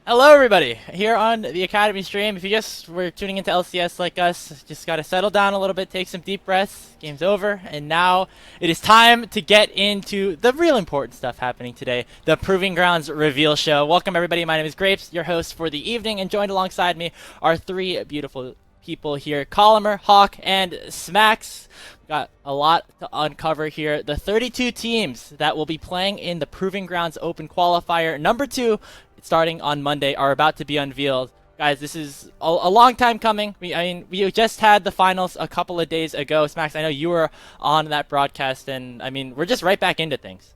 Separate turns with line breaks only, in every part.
Hello, everybody, here on the Academy stream. If you just were tuning into LCS like us, just got to settle down a little bit, take some deep breaths. Game's over, and now it is time to get into the real important stuff happening today, the Proving Grounds reveal show. Welcome, everybody. My name is Grapes, your host for the evening, and joined alongside me are three beautiful people here, Colimer, Hawk, and Smacks. Got a lot to uncover here. The 32 teams that will be playing in the Proving Grounds Open Qualifier number 2 starting on Monday are about to be unveiled. Guys, this is a long time coming. We just had the finals a couple of days ago. Smacks, I know you were on that broadcast, and we're just right back into things.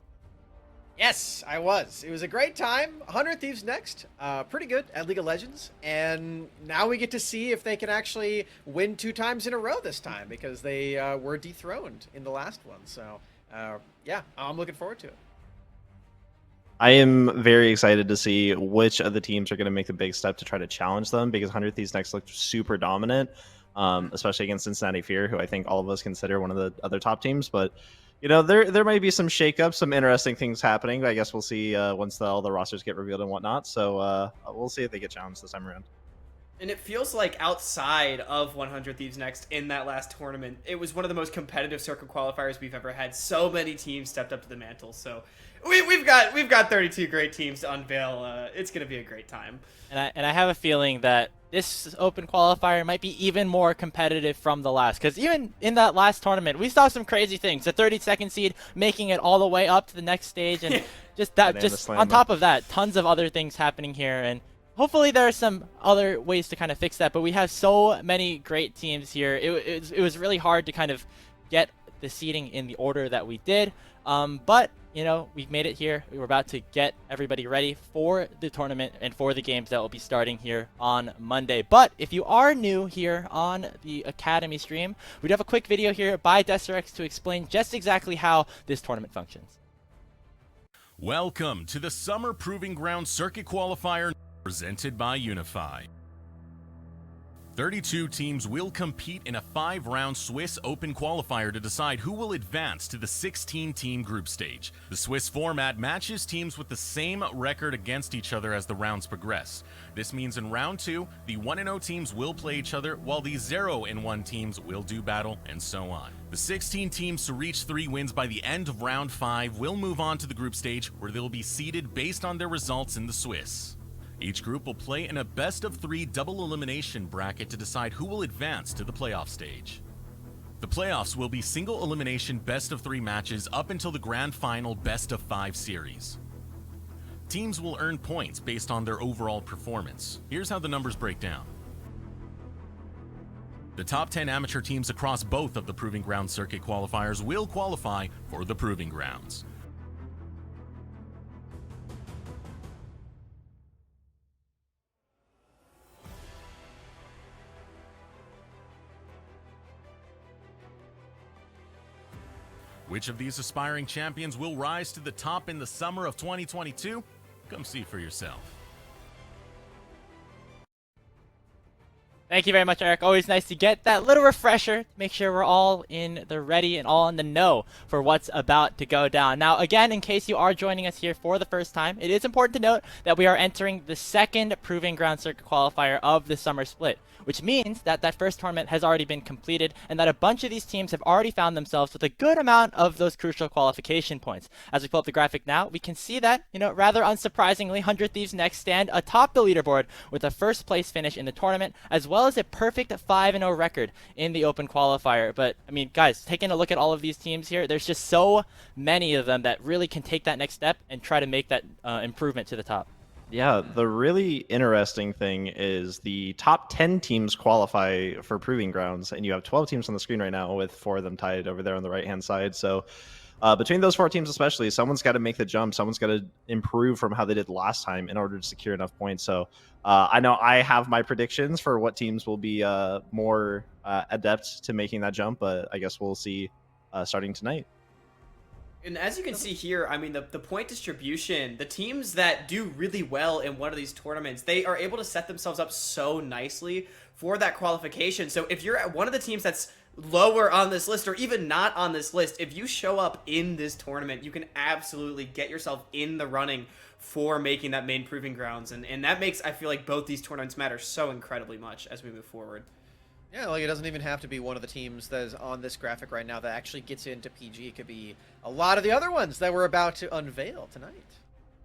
Yes, I was. It was a great time. 100 Thieves next. Pretty good at League of Legends. And now we get to see if they can actually win 2 times in a row this time because they were dethroned in the last one. So, yeah, I'm looking forward to it.
I am very excited to see which of the teams are going to make the big step to try to challenge them because 100 Thieves next looked super dominant, especially against Cincinnati Fear, who I think all of us consider one of the other top teams. But, you know, there might be some shakeups, some interesting things happening. I guess we'll see once all the rosters get revealed and whatnot. So we'll see if they get challenged this time around.
And it feels like outside of 100 Thieves Next in that last tournament, it was one of the most competitive circuit qualifiers we've ever had. So many teams stepped up to the mantle. So we've got 32 great teams to unveil. It's going to be a great time.
And I have a feeling that this open qualifier might be even more competitive from the last, because even in that last tournament, we saw some crazy things. The 32nd seed making it all the way up to the next stage, and just on top of that, tons of other things happening here. And hopefully there are some other ways to kind of fix that, but we have so many great teams here. It was really hard to kind of get the seeding in the order that we did, but you know, we've made it here. We were about to get everybody ready for the tournament and for the games that will be starting here on Monday. But if you are new here on the Academy stream, we'd have a quick video here by Deserex to explain just exactly how this tournament functions.
Welcome to the Summer Proving Ground Circuit Qualifier presented by Unify. 32 teams will compete in a 5-round Swiss Open qualifier to decide who will advance to the 16-team group stage. The Swiss format matches teams with the same record against each other as the rounds progress. This means in round 2, the 1-0 teams will play each other, while the 0-1 teams will do battle, and so on. The 16 teams to reach 3 wins by the end of round 5 will move on to the group stage, where they'll be seeded based on their results in the Swiss. Each group will play in a best-of-3 double elimination bracket to decide who will advance to the playoff stage. The playoffs will be single elimination best-of-3 matches up until the grand final best-of-5 series. Teams will earn points based on their overall performance. Here's how the numbers break down. The top 10 amateur teams across both of the Proving Grounds circuit qualifiers will qualify for the Proving Grounds. Which of these aspiring champions will rise to the top in the summer of 2022? Come see for yourself.
Thank you very much, Eric. Always nice to get that little refresher to make sure we're all in the ready and all in the know for what's about to go down. Now, again, in case you are joining us here for the first time, it is important to note that we are entering the second Proving Ground Circuit qualifier of the summer split, which means that that first tournament has already been completed and that a bunch of these teams have already found themselves with a good amount of those crucial qualification points. As we pull up the graphic now, we can see that, rather unsurprisingly, 100 Thieves next stand atop the leaderboard with a first place finish in the tournament, as well as a perfect 5-0 record in the open qualifier. But, guys, taking a look at all of these teams here, there's just so many of them that really can take that next step and try to make that improvement to the top.
Yeah, the really interesting thing is the top 10 teams qualify for Proving Grounds, and you have 12 teams on the screen right now with 4 of them tied over there on the right-hand side. So between those 4 teams especially, someone's got to make the jump. Someone's got to improve from how they did last time in order to secure enough points. So I know I have my predictions for what teams will be more adept to making that jump, but I guess we'll see starting tonight.
And as you can see here, the point distribution, the teams that do really well in one of these tournaments, they are able to set themselves up so nicely for that qualification. So if you're at one of the teams that's lower on this list or even not on this list, if you show up in this tournament, you can absolutely get yourself in the running for making that main proving grounds, and that makes, I feel like, both these tournaments matter so incredibly much as we move forward.
Yeah, like it doesn't even have to be one of the teams that is on this graphic right now that actually gets into PG. It could be a lot of the other ones that we're about to unveil tonight.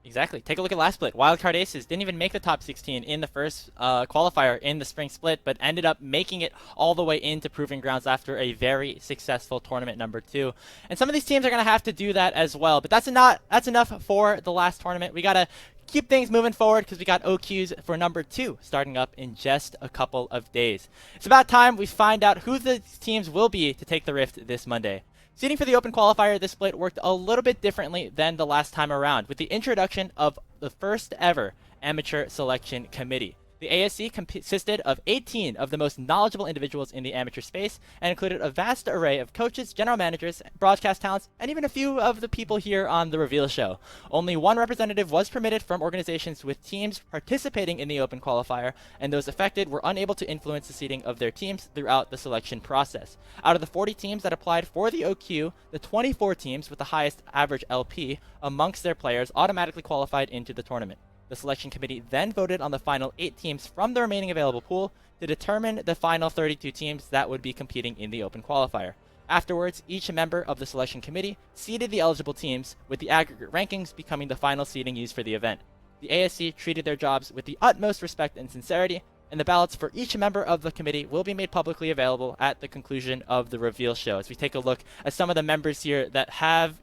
Exactly. Take a look at last split. Wildcard Aces didn't even make the top 16 in the first qualifier in the spring split, but ended up making it all the way into Proving Grounds after a very successful tournament number 2. And some of these teams are going to have to do that as well. But that's enough for the last tournament. We got to keep things moving forward because we got OQs for number 2 starting up in just a couple of days. It's about time we find out who the teams will be to take the Rift this Monday. Seeding for the Open Qualifier this split worked a little bit differently than the last time around, with the introduction of the first ever Amateur Selection Committee. The ASC consisted of 18 of the most knowledgeable individuals in the amateur space and included a vast array of coaches, general managers, broadcast talents, and even a few of the people here on the Reveal Show. Only one representative was permitted from organizations with teams participating in the Open Qualifier, and those affected were unable to influence the seeding of their teams throughout the selection process. Out of the 40 teams that applied for the OQ, the 24 teams with the highest average LP amongst their players automatically qualified into the tournament. The selection committee then voted on the final 8 teams from the remaining available pool to determine the final 32 teams that would be competing in the Open Qualifier. Afterwards, each member of the selection committee seeded the eligible teams, with the aggregate rankings becoming the final seeding used for the event. The ASC treated their jobs with the utmost respect and sincerity, and the ballots for each member of the committee will be made publicly available at the conclusion of the Reveal Show. As we take a look at some of the members here that have,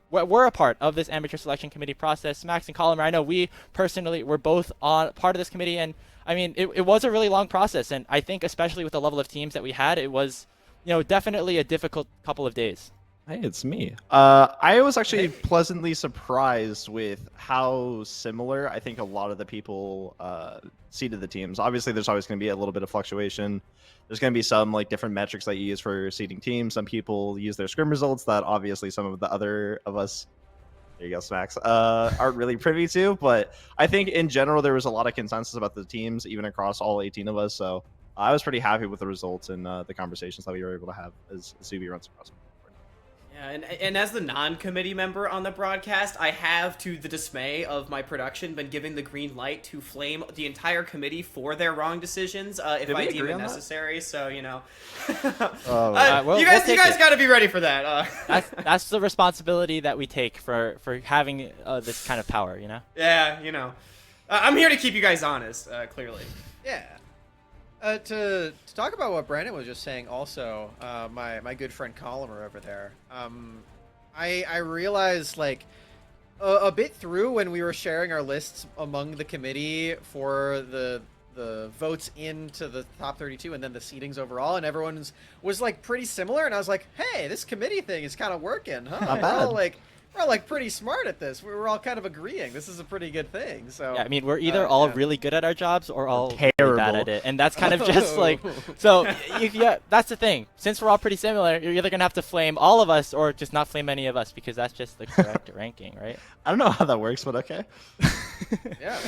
were a part of this amateur selection committee process. Max and Colomer, I know we personally were both on part of this committee, and I mean, it was a really long process, and I think especially with the level of teams that we had, it was, definitely a difficult couple of days.
Hey, it's me. I was actually pleasantly surprised with how similar I think a lot of the people seeded the teams. Obviously, there's always going to be a little bit of fluctuation. There's going to be some different metrics that you use for seeding teams. Some people use their scrim results that obviously some of the other of us, there you go, Smacks, aren't really privy to. But I think in general, there was a lot of consensus about the teams, even across all 18 of us. So I was pretty happy with the results and the conversations that we were able to have as Zuby runs across.
Yeah, and as the non-committee member on the broadcast, I have, to the dismay of my production, been given the green light to flame the entire committee for their wrong decisions if I deem it necessary. So, you guys got to be ready for that.
That's the responsibility that we take for having this kind of power,
Yeah, I'm here to keep you guys honest, clearly.
Yeah. To talk about what Brandon was just saying also, my good friend Colomer over there, I realized a bit through when we were sharing our lists among the committee for the votes into the top 32 and then the seedings overall, and everyone's was pretty similar, and I was like, hey, this committee thing is kind of working, huh?
Not bad.
We're all pretty smart at this. We're all kind of agreing. This is a pretty good thing. So
yeah, I mean, we're either all really good at our jobs or all really
terrible
bad at it, and that's kind of just so. Yeah, that's the thing. Since we're all pretty similar, you're either gonna have to flame all of us or just not flame any of us because that's just the correct ranking, right?
I don't know how that works, but okay.
Yeah.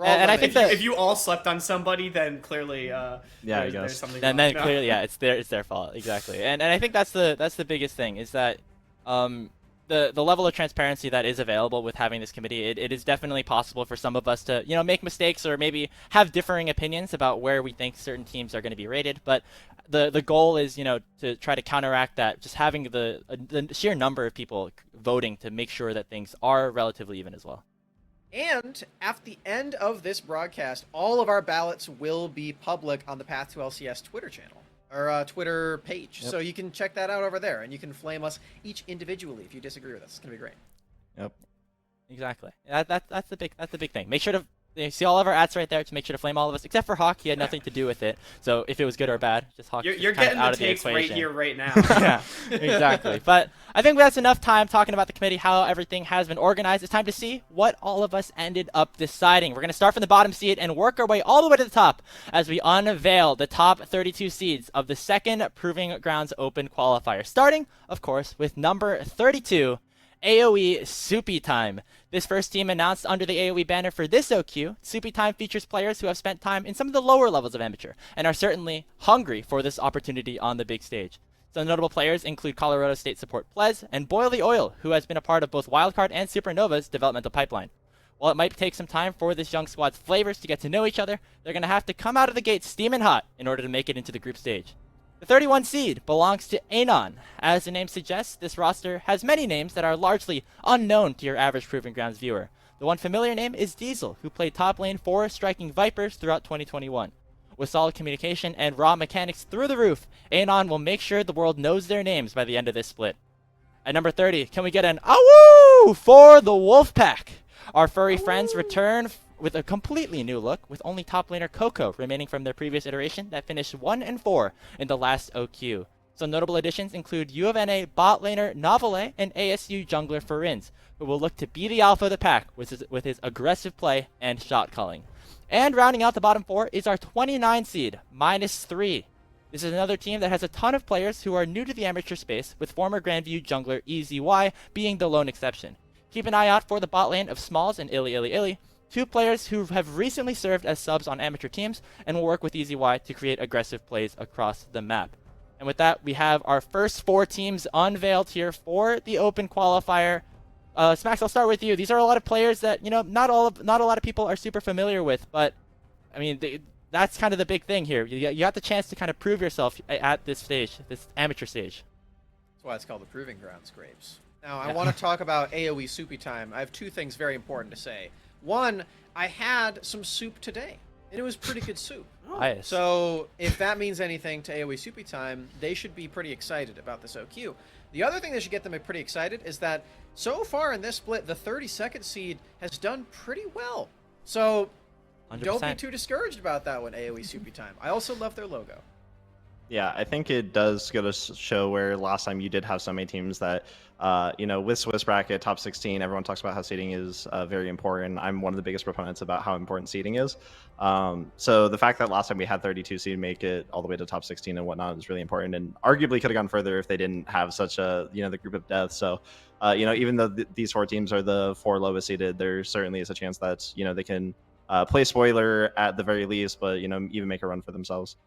And I think that
if you all slept on somebody, then clearly,
I
there's
guess.
something.
then
wrong.
clearly, yeah, it's their fault, exactly. And I think that's the biggest thing is that the level of transparency that is available with having this committee, it is definitely possible for some of us to make mistakes or maybe have differing opinions about where we think certain teams are going to be rated. But the goal is to try to counteract that, just having the sheer number of people voting to make sure that things are relatively even as well.
And at the end of this broadcast, all of our ballots will be public on the Path to LCS Twitter channel. Or Twitter page. Yep. So you can check that out over there, and you can flame us each individually if you disagree with us. It's gonna be great.
Yep.
Exactly. That's the big thing. Make sure to see all of our ads right there to make sure to flame all of us, except for Hawk. He had nothing to do with it. So if it was good or bad, just Hawk.
You're
just
getting
out
the
of the
takes right
equation.
here, right now.
Yeah, exactly. But I think that's enough time talking about the committee, how everything has been organized. It's time to see what all of us ended up deciding. We're going to start from the bottom seed and work our way all the way to the top as we unveil the top 32 seeds of the second Proving Grounds Open Qualifier. Starting, of course, with number 32, AoE Soupy Time. This first team announced under the AoE banner for this OQ, Soupy Time features players who have spent time in some of the lower levels of Amateur and are certainly hungry for this opportunity on the big stage. Some notable players include Colorado State support Plez and Boil the Oil, who has been a part of both Wildcard and Supernova's developmental pipeline. While it might take some time for this young squad's flavors to get to know each other, they're going to have to come out of the gate steaming hot in order to make it into the group stage. The 31 seed belongs to Anon. As the name suggests, this roster has many names that are largely unknown to your average Proving Grounds viewer. The one familiar name is Diesel, who played top lane for Striking Vipers throughout 2021. With solid communication and raw mechanics through the roof, Anon will make sure the world knows their names by the end of this split. At number 30, can we get an awoo for the Wolfpack? Our furry friends return with a completely new look, with only top laner Coco remaining from their previous iteration that finished 1-4 in the last OQ. Some notable additions include U of NA bot laner Novale and ASU jungler Farinz, who will look to be the alpha of the pack with his aggressive play and shot calling. And rounding out the bottom 4 is our 29 seed, -3. This is another team that has a ton of players who are new to the amateur space, with former Grandview jungler EZY being the lone exception. Keep an eye out for the bot lane of Smalls and Illy, two players who have recently served as subs on amateur teams and will work with EZY to create aggressive plays across the map. And with that, we have our first 4 teams unveiled here for the Open Qualifier. Smacks, I'll start with you. These are a lot of players that, not a lot of people are super familiar with, but I mean, that's kind of the big thing here. You got the chance to kind of prove yourself at this stage, this amateur stage.
That's why it's called the Proving Grounds, Graves. Now, I want to talk about AoE Soupy time. I have 2 things very important to say. One, I had some soup today, and it was pretty good soup.
Nice.
So, if that means anything to AoE Soupy time, they should be pretty excited about this OQ. The other thing that should get them pretty excited is that so far in this split, the 32nd seed has done pretty well. So,
100%.
Don't be too discouraged about that one, AoE Soupy time. I also love their logo.
Yeah, I think it does go to show where last time you did have so many teams that, with Swiss bracket, top 16, everyone talks about how seeding is very important. I'm one of the biggest proponents about how important seeding is. So the fact that last time we had 32 seed make it all the way to top 16 and whatnot is really important, and arguably could have gone further if they didn't have such a, the group of death. So, even though these 4 teams are the 4 lowest seeded, there certainly is a chance that, they can play spoiler at the very least, but, even make a run for themselves.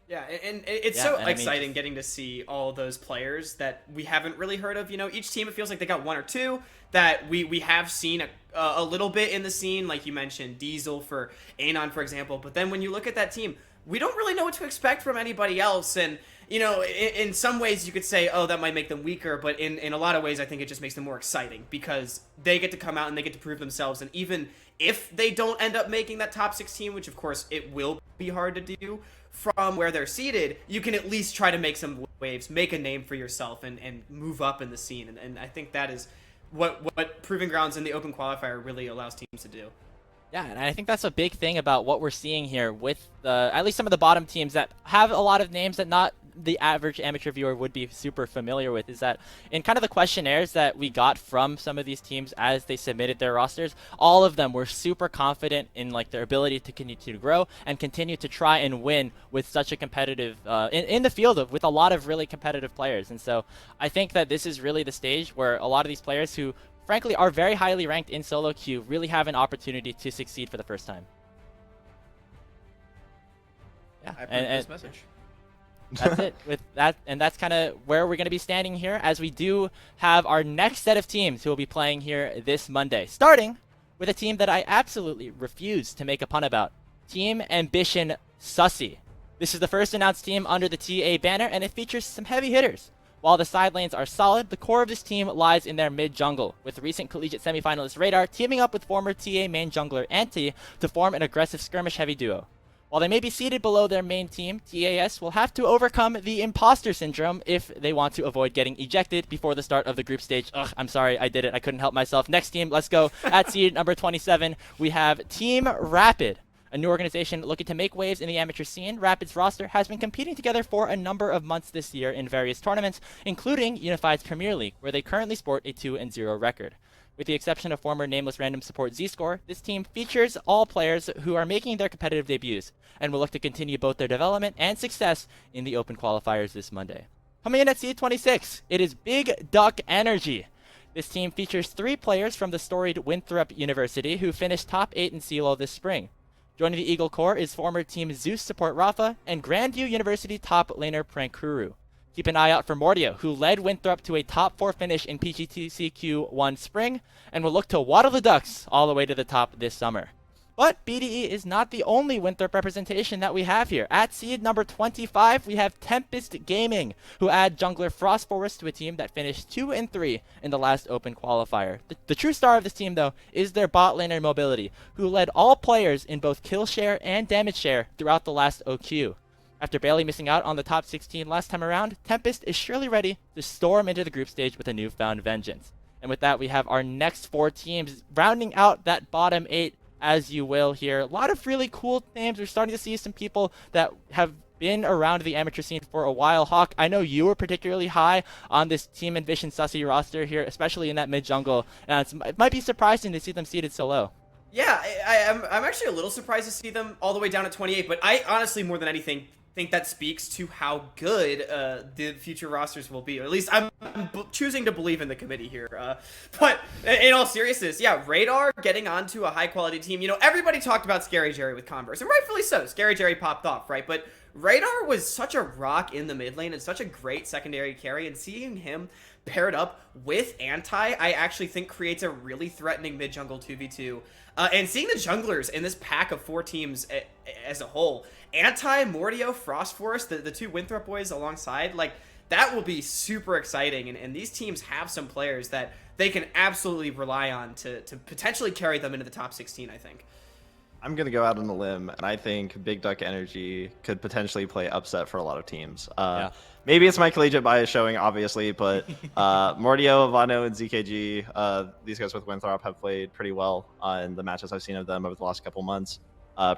Yeah, and it's so exciting getting to see all those players that we haven't really heard of. Each team, it feels like they got 1 or 2 that we have seen a little bit in the scene, like you mentioned, Diesel for Anon, for example. But then when you look at that team, we don't really know what to expect from anybody else. And, in some ways you could say, oh, that might make them weaker. But in a lot of ways, I think it just makes them more exciting because they get to come out and they get to prove themselves. And even if they don't end up making that top 16, which of course it will be hard to do, from where they're seated, you can at least try to make some waves, make a name for yourself, and move up in the scene. And I think that is what Proving Grounds in the Open Qualifier really allows teams to do.
Yeah, and I think that's a big thing about what we're seeing here with at least some of the bottom teams that have a lot of names that not the average amateur viewer would be super familiar with, is that in kind of the questionnaires that we got from some of these teams as they submitted their rosters, all of them were super confident in their ability to continue to grow and continue to try and win with such a competitive in the field with a lot of really competitive players. And so I think that this is really the stage where a lot of these players who frankly are very highly ranked in solo queue really have an opportunity to succeed for the first time. Yeah,
I approve this message.
That's it with that, and that's kind of where we're going to be standing here as we do have our next set of teams who will be playing here this Monday, starting with a team that I absolutely refuse to make a pun about, Team Ambition Sussy. This is the first announced team under the TA banner, and it features some heavy hitters. While the side lanes are solid, the core of this team lies in their mid-jungle, with recent collegiate semifinalist Radar teaming up with former TA main jungler Anti to form an aggressive skirmish-heavy duo. While they may be seated below their main team, TAS will have to overcome the imposter syndrome if they want to avoid getting ejected before the start of the group stage. Ugh, I'm sorry, I did it. I couldn't help myself. Next team, let's go. At seed number 27, we have Team Rapid, a new organization looking to make waves in the amateur scene. Rapid's roster has been competing together for a number of months this year in various tournaments, including Unified's Premier League, where they currently sport a 2-0 record. With the exception of former nameless random support Z-Score, this team features all players who are making their competitive debuts and will look to continue both their development and success in the Open Qualifiers this Monday. Coming in at seed 26, it is Big Duck Energy. This team features 3 players from the storied Winthrop University who finished top 8 in CELO this spring. Joining the Eagle Core is former Team Zeus support Rafa and Grandview University top laner Prankuru. Keep an eye out for Mordio, who led Winthrop to a top 4 finish in PGTCQ1 Spring and will look to waddle the Ducks all the way to the top this summer. But BDE is not the only Winthrop representation that we have here. At seed number 25, we have Tempest Gaming, who add jungler Frost Forest to a team that finished 2-3 in the last open qualifier. The true star of this team, though, is their bot laner Mobility, who led all players in both kill share and damage share throughout the last OQ. After barely missing out on the top 16 last time around, Tempest is surely ready to storm into the group stage with a newfound vengeance. And with that, we have our next 4 teams rounding out that bottom 8, as you will here. A lot of really cool names. We're starting to see some people that have been around the amateur scene for a while. Hawk, I know you were particularly high on this Team Ambition Sussy roster here, especially in that mid jungle. And it might be surprising to see them seated so low.
Yeah, I'm actually a little surprised to see them all the way down at 28, but I honestly, more than anything, think that speaks to how good the future rosters will be. Or at least I'm choosing to believe in the committee here. But in all seriousness, yeah, Radar getting onto a high-quality team. You know, everybody talked about Scary Jerry with Converse, and rightfully so. Scary Jerry popped off, right? But Radar was such a rock in the mid lane and such a great secondary carry, and seeing him paired up with Anti, I actually think creates a really threatening mid-jungle 2v2. And seeing the junglers in this pack of 4 teams as a whole, Anti, Mordio, Frost Forest, the 2 Winthrop boys alongside, like, that will be super exciting. And these teams have some players that they can absolutely rely on to potentially carry them into the top 16, I think.
I'm going to go out on a limb, and I think Big Duck Energy could potentially play upset for a lot of teams. Maybe it's my collegiate bias showing, obviously, but Mordio, Vano, and ZKG, these guys with Winthrop have played pretty well in the matches I've seen of them over the last couple months.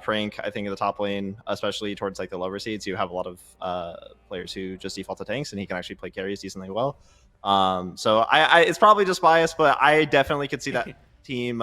Prank, I think in the top lane, especially towards like the lower seeds, you have a lot of players who just default to tanks, and he can actually play carries decently well. So it's probably just bias, but I definitely could see that team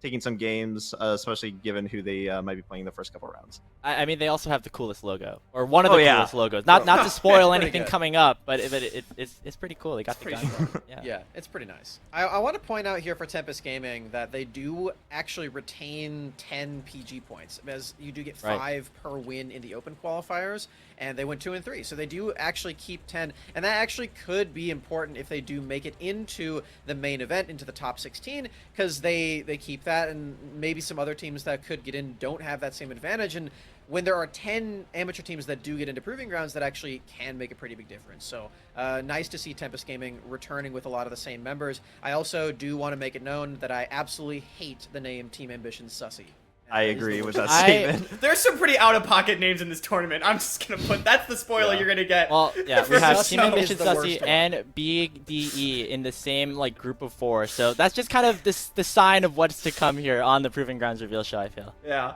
taking some games, especially given who they might be playing the first couple rounds.
I mean, they also have the coolest logo, or one of the coolest logos. Not to spoil anything
good.
coming up, but it's pretty cool. They got the gun.
Yeah, it's pretty nice. I want to point out here for Tempest Gaming that they do actually retain 10 PG points, as you do get 5 per win in the open qualifiers, and they went 2-3. So they do actually keep 10, and that actually could be important if they do make it into the main event, into the top 16, because they keep that, and maybe some other teams that could get in don't have that same advantage. And when there are 10 amateur teams that do get into Proving Grounds, that actually can make a pretty big difference. So nice to see Tempest Gaming returning with a lot of the same members. I also do want to make it known that I absolutely hate the name Team Ambition Sussy.
I agree with that statement.
There's some pretty out-of-pocket names in this tournament. I'm just going to put... That's the spoiler you're going to get.
Well, yeah, we have Team Ambition
the
Sussy
worst one.
and Big DE in the same like group of 4. So that's just kind of the sign of what's to come here on the Proving Grounds reveal show, I feel.
Yeah.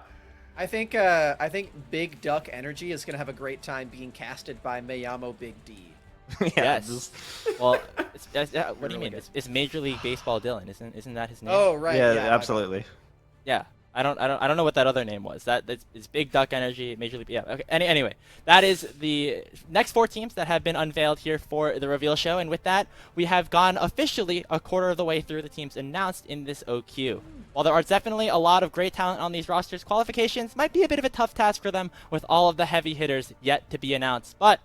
I think Big Duck Energy is going to have a great time being casted by Mayamo Big D.
Yes. Well, what do you
Really
mean?
good.
It's Major League Baseball Dylan, isn't that his name?
Oh, right.
Yeah,
my
absolutely.
Yeah. I don't know what that other name was. It's Big Duck Energy, Major League. Yeah. Okay. Anyway, that is the next 4 teams that have been unveiled here for the reveal show, and with that, we have gone officially a quarter of the way through the teams announced in this OQ. While there are definitely a lot of great talent on these rosters, qualifications might be a bit of a tough task for them with all of the heavy hitters yet to be announced. But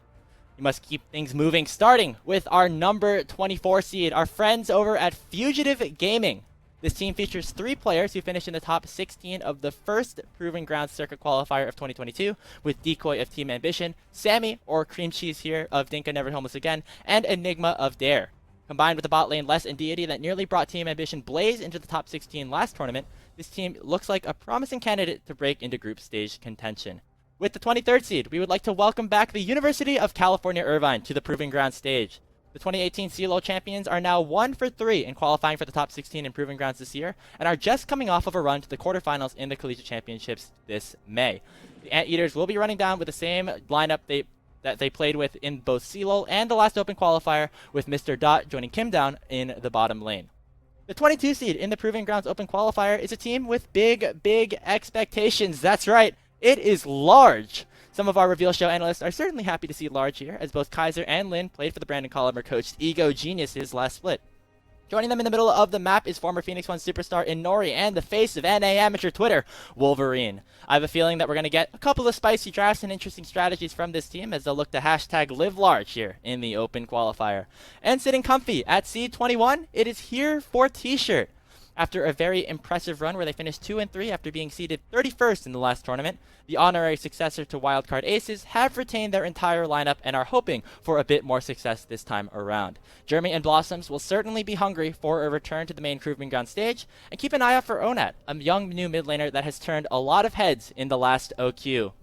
you must keep things moving, starting with our number 24 seed, our friends over at Fugitive Gaming. This team features 3 players who finished in the top 16 of the first Proving Grounds Circuit Qualifier of 2022, with Decoy of Team Ambition, Sammy, or Cream Cheese here, of Dinka Never Homeless Again, and Enigma of Dare. Combined with the bot lane Les and Deity that nearly brought Team Ambition Blaze into the top 16 last tournament, this team looks like a promising candidate to break into group stage contention. With the 23rd seed, we would like to welcome back the University of California Irvine to the Proving Grounds stage. The 2018 CLO champions are now 1 for 3 in qualifying for the top 16 in Proving Grounds this year, and are just coming off of a run to the quarterfinals in the Collegiate Championships this May. The Anteaters will be running down with the same lineup that they played with in both CLO and the last open qualifier, with Mr. Dot joining Kim down in the bottom lane. The 22 seed in the Proving Grounds open qualifier is a team with big expectations. That's right, it is Large. Some of our reveal show analysts are certainly happy to see Large here, as both Kaiser and Lin played for the Brandon Collimer coached Ego Geniuses last split. Joining them in the middle of the map is former Phoenix One superstar Inori and the face of NA Amateur Twitter, Wolverine. I have a feeling that we're going to get a couple of spicy drafts and interesting strategies from this team as they'll look to hashtag live large here in the open qualifier. And sitting comfy at seed 21, it is here for T-Shirt. After a very impressive run where they finished 2-3 after being seeded 31st in the last tournament, the honorary successor to Wildcard Aces have retained their entire lineup and are hoping for a bit more success this time around. Jeremy and Blossoms will certainly be hungry for a return to the main Proving Ground stage, and keep an eye out for Onat, a young new mid laner that has turned a lot of heads in the last OQ.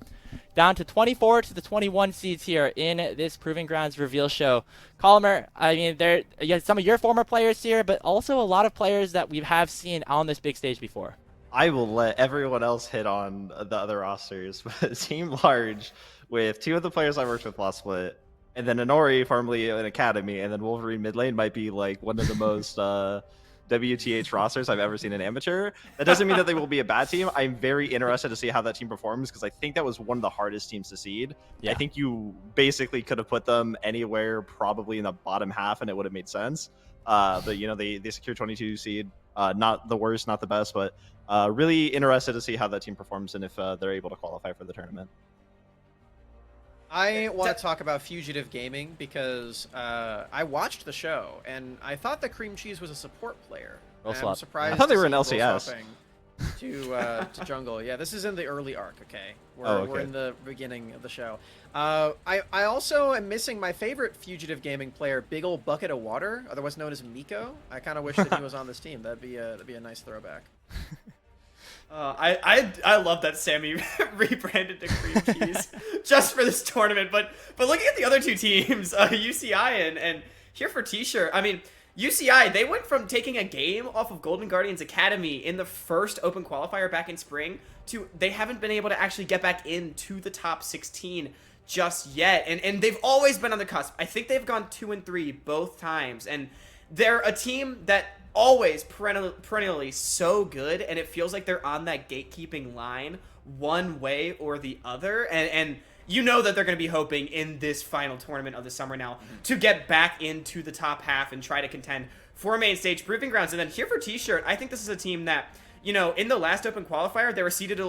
Down to 24 to the 21 seeds here in this Proving Grounds reveal show. Colmer, I mean, you have some of your former players here, but also a lot of players that we have seen on this big stage before.
I will let everyone else hit on the other rosters, but Team Large, with 2 of the players I worked with last split, and then Inori, formerly an Academy, and then Wolverine mid lane might be like one of the most WTH rosters I've ever seen in Amateur. That doesn't mean that they will be a bad team. I'm very interested to see how that team performs because I think that was one of the hardest teams to seed. Yeah. I think you basically could have put them anywhere, probably in the bottom half, and it would have made sense. But you know, they secured 22 seed. Not the worst, not the best, but really interested to see how that team performs and if they're able to qualify for the tournament.
I want to talk about Fugitive Gaming because I watched the show and I thought that Cream Cheese was a support player. I'm surprised.
I thought they were in LCS.
To jungle. Yeah, this is in the early arc. Okay, we're in the beginning of the show. I also am missing my favorite Fugitive Gaming player, Big Ol' Bucket of Water, otherwise known as Miko. I kind of wish that he was on this team. That'd be a nice throwback.
I love that Sammy rebranded to Cream Cheese just for this tournament. But looking at the other 2 teams, UCI and here for T-Shirt, I mean, UCI, they went from taking a game off of Golden Guardians Academy in the first open qualifier back in spring to they haven't been able to actually get back into the top 16 just yet. And they've always been on the cusp. I think they've gone 2-3 both times. And they're a team that always perennially so good, and it feels like they're on that gatekeeping line one way or the other, and you know that they're going to be hoping in this final tournament of the summer now to get back into the top half and try to contend for main stage Proving Grounds. And then here for T-Shirt, I think this is a team that, you know, in the last open qualifier they were seeded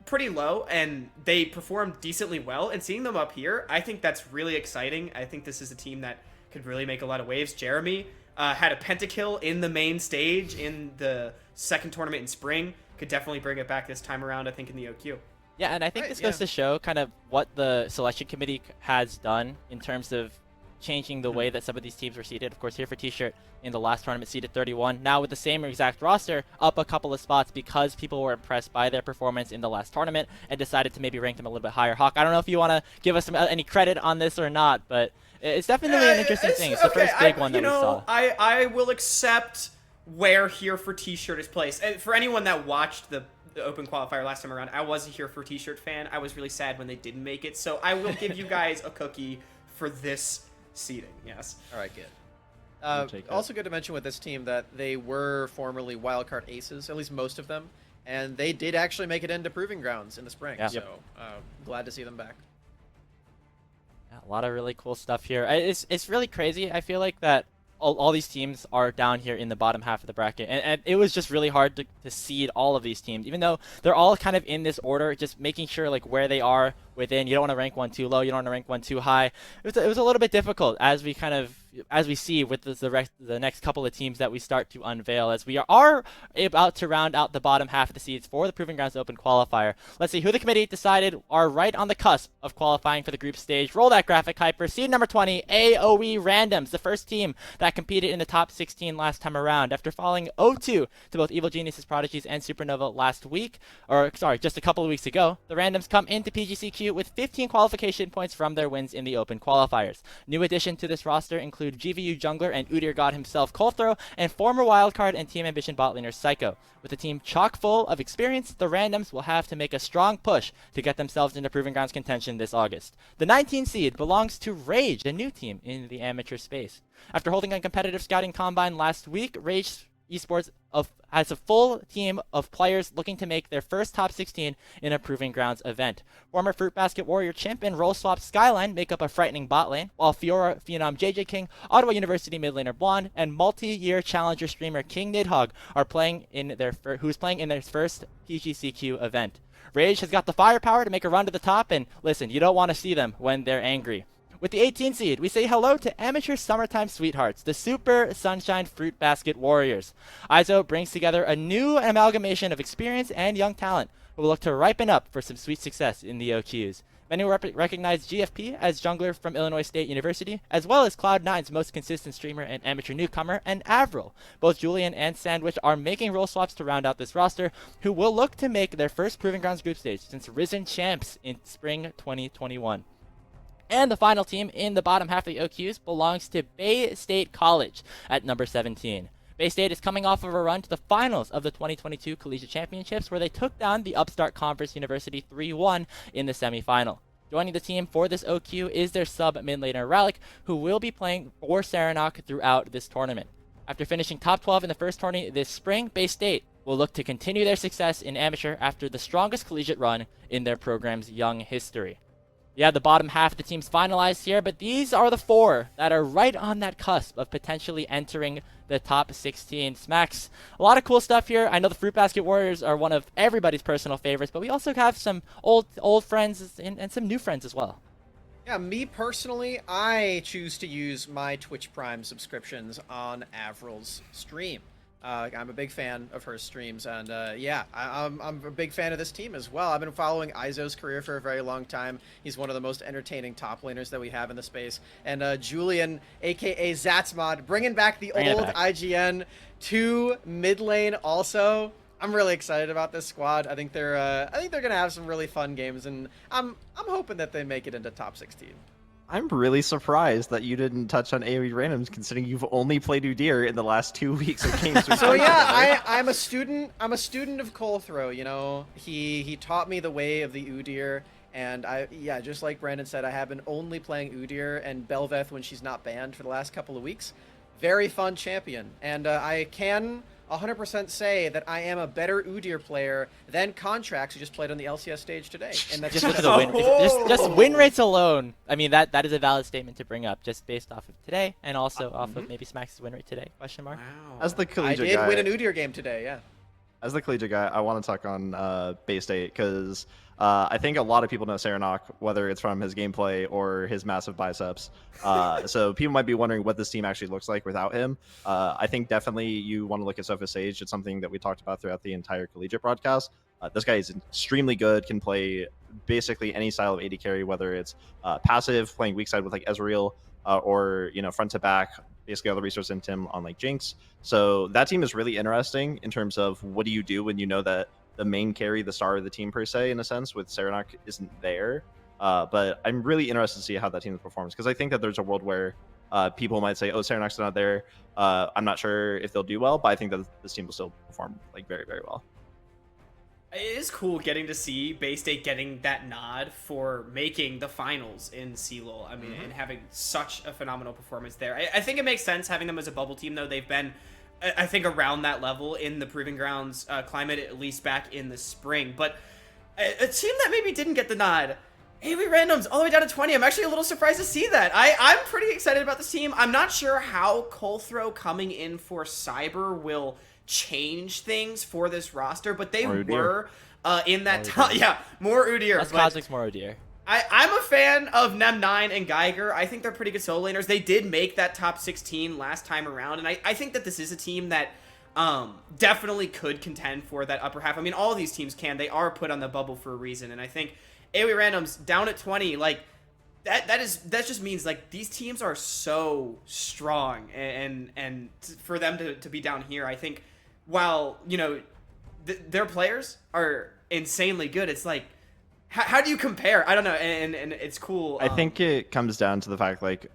pretty low and they performed decently well, and seeing them up here, I think that's really exciting. I think this is a team that could really make a lot of waves. Jeremy had a pentakill in the main stage in the second tournament in spring. Could definitely bring it back this time around, I think, in the OQ.
Yeah, and I think this goes to show kind of what the selection committee has done in terms of changing the way that some of these teams were seeded. Of course, here for T-Shirt in the last tournament seeded 31. Now with the same exact roster, up a couple of spots because people were impressed by their performance in the last tournament and decided to maybe rank them a little bit higher. Hawk, I don't know if you want to give us any credit on this or not, but it's definitely an interesting thing. It's the first big one that we saw.
I will accept where here for T-Shirt is placed. And for anyone that watched the open qualifier last time around, I was a here for T-Shirt fan. I was really sad when they didn't make it, so I will give you guys a cookie for this seeding. Yes.
All right, good. Also good to mention with this team that they were formerly Wildcard Aces, at least most of them, and they did actually make it into Proving Grounds in the spring. Yeah. So glad to see them back.
Yeah, a lot of really cool stuff here. It's really crazy. I feel like that all these teams are down here in the bottom half of the bracket, and it was just really hard to seed all of these teams, even though they're all kind of in this order, just making sure like where they are within. You don't want to rank one too low, you don't want to rank one too high. It was a little bit difficult as we see with the next couple of teams that we start to unveil as we are about to round out the bottom half of the seeds for the Proving Grounds Open Qualifier. Let's see who the committee decided are right on the cusp of qualifying for the group stage. Roll that graphic, Hyper. Seed number 20, AOE Randoms, the first team that competed in the top 16 last time around. After falling 0-2 to both Evil Geniuses, Prodigies, and Supernova last week, or sorry, just a couple of weeks ago, the Randoms come into PGCQ with 15 qualification points from their wins in the Open Qualifiers. New addition to this roster include GVU Jungler and Udyr God himself, Colthro, and former wildcard and Team Ambition bot laner Psycho. With a team chock full of experience, the Randoms will have to make a strong push to get themselves into Proving Grounds contention this August. The 19 seed belongs to Rage, a new team in the amateur space. After holding a competitive scouting combine last week, Rage Esports has a full team of players looking to make their first top 16 in a Proving Grounds event. Former Fruit Basket Warrior Chimp and Roll Swap Skyline make up a frightening bot lane, while Fiora Phenom JJ King, Ottawa University mid laner Blonde, and multi-year challenger streamer King Nidhogg are playing in their who's playing in their first PGCQ event. Rage has got the firepower to make a run to the top, and listen, you don't want to see them when they're angry. With the 18 seed, we say hello to amateur summertime sweethearts, the Super Sunshine Fruit Basket Warriors. ISO brings together a new amalgamation of experience and young talent who will look to ripen up for some sweet success in the OQs. Many will recognize GFP as jungler from Illinois State University, as well as Cloud9's most consistent streamer and amateur newcomer, and Avril. Both Julian and Sandwich are making role swaps to round out this roster, who will look to make their first Proving Grounds group stage since Risen Champs in spring 2021. And the final team in the bottom half of the OQs belongs to Bay State College at number 17. Bay State is coming off of a run to the finals of the 2022 Collegiate Championships, where they took down the upstart Conference University 3-1 in the semifinal. Joining the team for this OQ is their sub mid laner Relic, who will be playing for Saranac throughout this tournament. After finishing top 12 in the first tourney this spring, Bay State will look to continue their success in amateur after the strongest collegiate run in their program's young history. Yeah, the bottom half of the team's finalized here, but these are the 4 that are right on that cusp of potentially entering the top 16. Smacks, a lot of cool stuff here. I know the Fruit Basket Warriors are one of everybody's personal favorites, but we also have some old friends and some new friends as well.
Yeah, me personally, I choose to use my Twitch Prime subscriptions on Avril's stream. I'm a big fan of her streams, and yeah, I'm a big fan of this team as well. I've been following Izo's career for a very long time. He's one of the most entertaining top laners that we have in the space. And Julian, aka Zatzmod, bringing back the old IGN to mid lane also. I'm really excited about this squad. I think they're gonna have some really fun games, and I'm hoping that they make it into top 16.
I'm really surprised that you didn't touch on AoE randoms, considering you've only played Udyr in the last 2 weeks of games.
So yeah, I'm a student of Colthrow. You know, he taught me the way of the Udyr, and just like Brandon said, I have been only playing Udyr and Belveth when she's not banned for the last couple of weeks. Very fun champion, and I can 100% say that I am a better Udyr player than Contracts, who just played on the LCS stage today. And that's
just the win, just win rates alone. I mean, that is a valid statement to bring up, just based off of today, and also off of maybe Smack's win rate today? Question mark.
Wow.
As the collegiate
I
guy,
did win an Udyr game today, yeah.
As the collegiate guy, I want to talk on Bay State, because I think a lot of people know Saranac, whether it's from his gameplay or his massive biceps. So people might be wondering what this team actually looks like without him. I think definitely you want to look at Sophia Sage. It's something that we talked about throughout the entire collegiate broadcast. This guy is extremely good, can play basically any style of AD carry, whether it's passive, playing weak side with like Ezreal, or front to back, basically all the resource into him on like Jinx. So that team is really interesting in terms of what do you do when you know that the main carry, the star of the team per se, in a sense, with Saranac isn't there. But I'm really interested to see how that team performs, because I think that there's a world where people might say, oh, Saranac's not there. I'm not sure if they'll do well, but I think that this team will still perform like very, very well.
It is cool getting to see Bay State getting that nod for making the finals in CLOL. I mean, and having such a phenomenal performance there. I think it makes sense having them as a bubble team, though. They've been, I think, around that level in the Proving Grounds climate, at least back in the spring. But a team that maybe didn't get the nod, AoE randoms all the way down to 20. I'm actually a little surprised to see that. I'm pretty excited about this team. I'm not sure how Colthrow coming in for Cyber will change things for this roster, but they were in that time. Yeah, more Udyr.
Less Cosmic's more Udyr.
I'm a fan of Nem9 and Geiger. I think they're pretty good solo laners. They did make that top 16 last time around, and I think that this is a team that definitely could contend for that upper half. I mean, all of these teams can. They are put on the bubble for a reason, and I think AoE randoms down at 20, like, that just means like these teams are so strong, and for them to be down here, I think, while their players are insanely good, it's like, how do you compare? I don't know, and it's cool.
I think it comes down to the fact, like,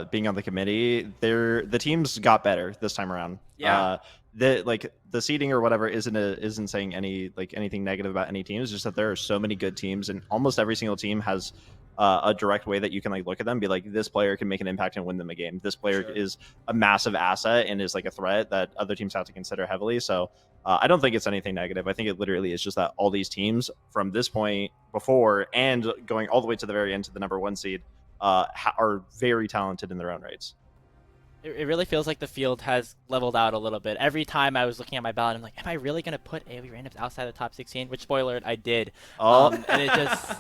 being on the committee, the teams got better this time around.
Yeah.
The seeding or whatever isn't saying anything negative about any team. It's just that there are so many good teams, and almost every single team has a direct way that you can like look at them, be like, this player can make an impact and win them a game. This player is a massive asset and is like a threat that other teams have to consider heavily. So I don't think it's anything negative. I think it literally is just that all these teams from this point before and going all the way to the very end to the number 1 seed are very talented in their own rights.
It really feels like the field has leveled out a little bit. Every time I was looking at my ballot, I'm like, am I really going to put AoE randoms outside the top 16? Which, spoiler alert, I did. And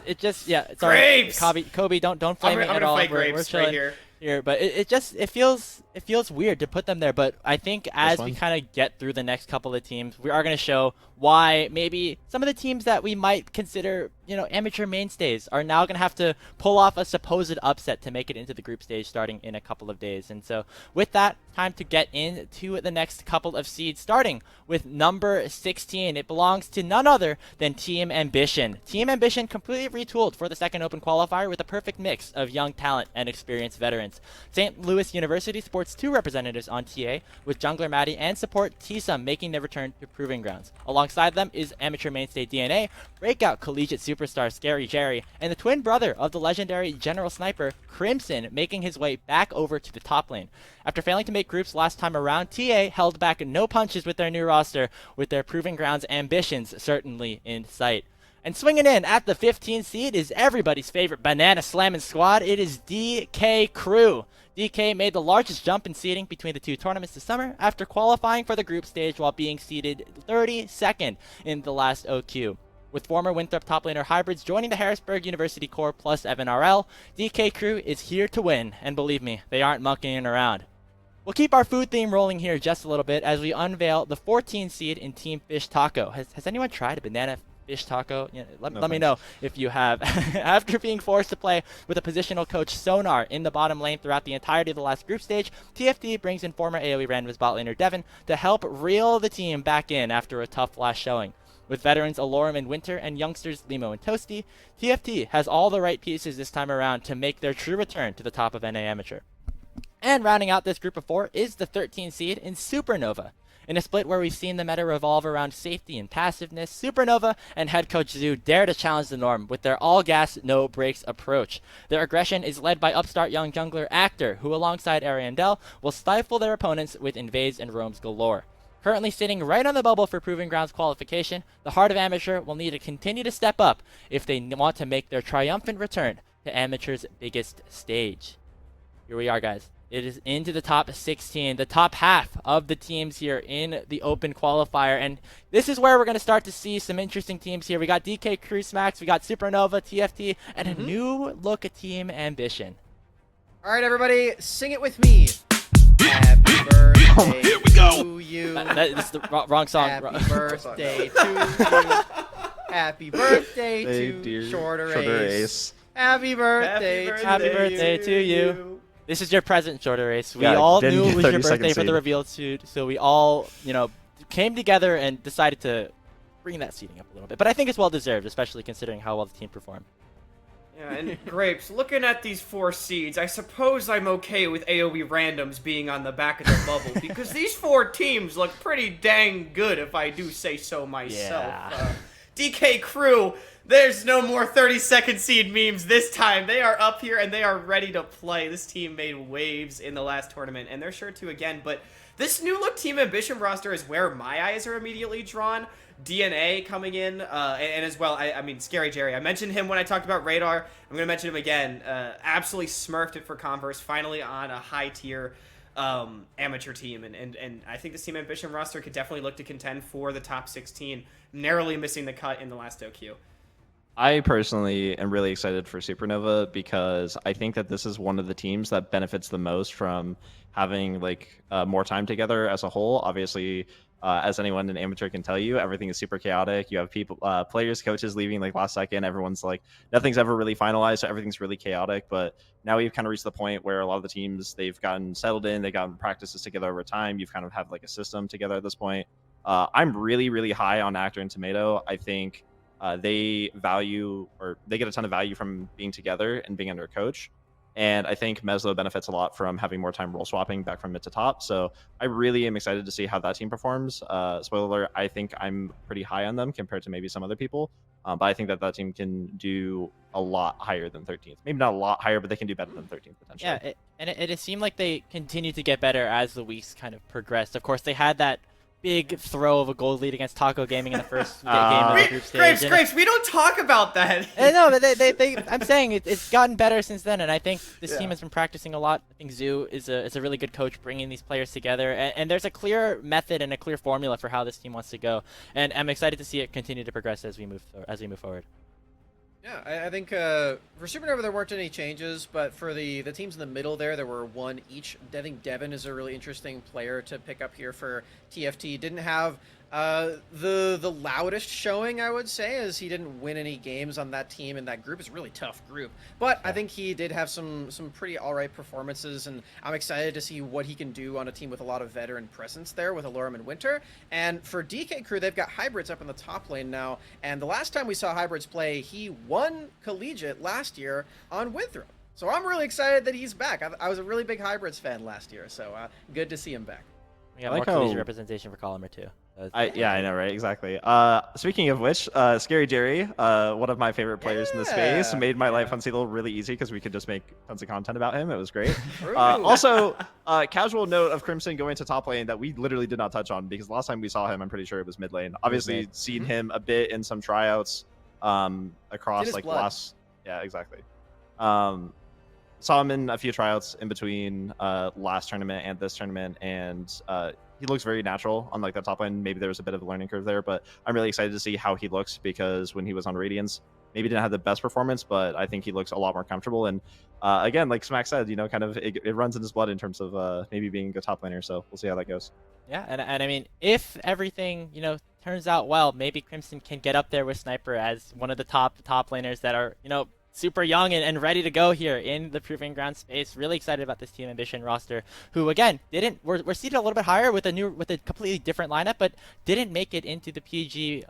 it just, yeah. Sorry,
Grapes!
Kobe, don't flame me at all. We're chilling
right
here, but it feels weird to put them there. But I think as we kind of get through the next couple of teams, we are going to show why maybe some of the teams that we might consider, amateur mainstays are now going to have to pull off a supposed upset to make it into the group stage starting in a couple of days. And so with that, time to get into the next couple of seeds, starting with number 16. It belongs to none other than Team Ambition. Team Ambition completely retooled for the second open qualifier with a perfect mix of young talent and experienced veterans. St. Louis University sports 2 representatives on TA, with jungler Maddie and support T-Sum making their return to Proving Grounds. Alongside them is amateur mainstay DNA, breakout collegiate superstar Scary Jerry, and the twin brother of the legendary General Sniper, Crimson, making his way back over to the top lane. After failing to make groups last time around, TA held back no punches with their new roster, with their Proving Grounds ambitions certainly in sight. And swinging in at the 15th seed is everybody's favorite banana slamming squad. It is DK Crew. DK made the largest jump in seeding between the 2 tournaments this summer after qualifying for the group stage while being seeded 32nd in the last OQ. With former Winthrop top laner hybrids joining the Harrisburg University core plus Evan RL, DK Crew is here to win, and believe me, they aren't monkeying around. We'll keep our food theme rolling here just a little bit as we unveil the 14 seed in Team Fish Taco. Has anyone tried a banana fish taco? Let me know if you have. After being forced to play with a positional coach Sonar in the bottom lane throughout the entirety of the last group stage, TFT brings in former AoE randoms bot laner Devin to help reel the team back in after a tough last showing. With veterans Alorum and Winter and youngsters Limo and Toasty, TFT has all the right pieces this time around to make their true return to the top of NA Amateur. And rounding out this group of 4 is the 13 seed in Supernova. In a split where we've seen the meta revolve around safety and passiveness, Supernova and head coach Zoo dare to challenge the norm with their all-gas, no-breaks approach. Their aggression is led by upstart young jungler Actor, who alongside Ariandel will stifle their opponents with invades and roams galore. Currently sitting right on the bubble for Proving Grounds qualification, the Heart of Amateur will need to continue to step up if they want to make their triumphant return to Amateur's biggest stage. Here we are, guys. It is into the top 16, the top half of the teams here in the open qualifier. And this is where we're going to start to see some interesting teams here. We got DK Crew Smacks, we got Supernova, TFT, and a new look at Team Ambition.
All right, everybody, sing it with me. Happy birthday
here we go.
to you.
That is the wrong song.
Happy birthday to you. Happy birthday to
dear
Shorter
Shorter
Ace.
Ace.
Happy birthday
Happy birthday to you. This is your present, Shorter Ace. We
Yeah,
all
didn't
knew
get
it was your
32nd
birthday for the
seed.
reveal suit, so we all, came together and decided to bring that seating up a little bit. But I think it's well deserved, especially considering how well the team performed.
Yeah, and Grapes, looking at these 4 seeds, I suppose I'm okay with AoE randoms being on the back of the bubble, because these 4 teams look pretty dang good, if I do say so myself.
Yeah.
DK Crew, there's no more 32nd seed memes this time. They are up here and they are ready to play. This team made waves in the last tournament, and they're sure to again, but this new look Team Ambition roster is where my eyes are immediately drawn. DNA coming in, and as well, I mean, Scary Jerry. I mentioned him when I talked about Radar. I'm going to mention him again. Absolutely smurfed it for Converse, finally on a high-tier amateur team. And I think this Team Ambition roster could definitely look to contend for the top 16, narrowly missing the cut in the last OQ.
I personally am really excited for Supernova because I think that this is one of the teams that benefits the most from having more time together as a whole. Obviously, as anyone in amateur can tell you, everything is super chaotic. You have people, players, coaches leaving last second. Everyone's nothing's ever really finalized, so everything's really chaotic. But now we've kind of reached the point where a lot of the teams, they've gotten settled in, they've gotten practices together over time. You've kind of have a system together at this point. I'm really, really high on Actor and Tomato. I think they get a ton of value from being together and being under a coach. And I think Meslo benefits a lot from having more time role swapping back from mid to top. So I really am excited to see how that team performs. Spoiler alert, I think I'm pretty high on them compared to maybe some other people. But I think that that team can do a lot higher than 13th. Maybe not a lot higher, but they can do better than 13th potentially.
Yeah, it seemed like they continued to get better as the weeks kind of progressed. Of course, they had that big throw of a gold lead against Taco Gaming in the first game of the group stage.
Grapes, we don't talk about that.
No, but I'm saying it's gotten better since then, and I think this team has been practicing a lot. I think Zoo is a really good coach bringing these players together, and there's a clear method and a clear formula for how this team wants to go, and I'm excited to see it continue to progress as we move forward.
Yeah, I think for Supernova there weren't any changes, but for the teams in the middle there were one each. I think Devin is a really interesting player to pick up here for TFT. Didn't have the loudest showing, I would say, as he didn't win any games on that team, and that group is a really tough group. But I think he did have some pretty alright performances, and I'm excited to see what he can do on a team with a lot of veteran presence there with Alorum and Winter. And for DK Crew, they've got Hybrids up in the top lane now, and the last time we saw Hybrids play, he won Collegiate last year on Withrow. So I'm really excited that he's back. I was a really big Hybrids fan last year, so good to see him back.
We got
I like
more collision
how-
representation for Columnar too.
Yeah, I know, right? Exactly. Speaking of which, Scary Jerry, one of my favorite players in the space,
Yeah.
made my life on Seagull really easy because we could just make tons of content about him. It was great. Also, casual note of Crimson going to top lane that we literally did not touch on because last time we saw him, I'm pretty sure it was mid lane. Obviously,
mid.
seen him a bit in some tryouts across
his
like
blood.
last. Yeah, exactly. Saw him in a few tryouts in between last tournament and this tournament, and he looks very natural on like the top lane. Maybe there was a bit of a learning curve there, but I'm really excited to see how he looks because when he was on Radiance, maybe didn't have the best performance, but I think he looks a lot more comfortable. And again, like Smack said, kind of it runs in his blood in terms of maybe being a top laner. So we'll see how that goes.
Yeah, and I mean, if everything turns out well, maybe Crimson can get up there with Sniper as one of the top laners that are super young and ready to go here in the Proving Ground space. Really excited about this Team Ambition roster, who again we're seated a little bit higher with a completely different lineup, but didn't make it into the PG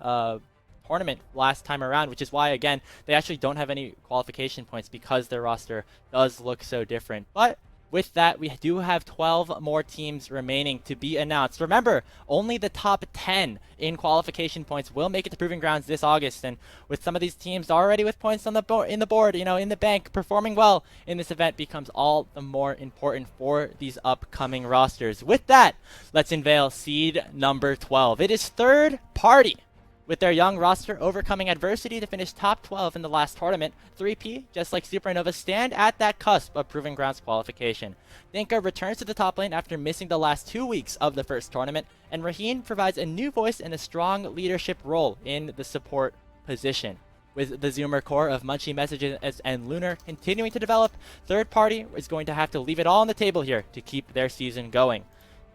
tournament last time around, which is why again they actually don't have any qualification points because their roster does look so different. But with that, we do have 12 more teams remaining to be announced. Remember, only the top 10 in qualification points will make it to Proving Grounds this August, and with some of these teams already with points on the board, in the bank, performing well in this event becomes all the more important for these upcoming rosters. With that, let's unveil seed number 12. It is Third Party, with their young roster overcoming adversity to finish top 12 in the last tournament. 3P, just like Supernova, stand at that cusp of Proving Grounds qualification. Dinka returns to the top lane after missing the last 2 weeks of the first tournament, and Raheen provides a new voice and a strong leadership role in the support position. With the Zoomer core of Munchie Messages and Lunar continuing to develop, Third Party is going to have to leave it all on the table here to keep their season going.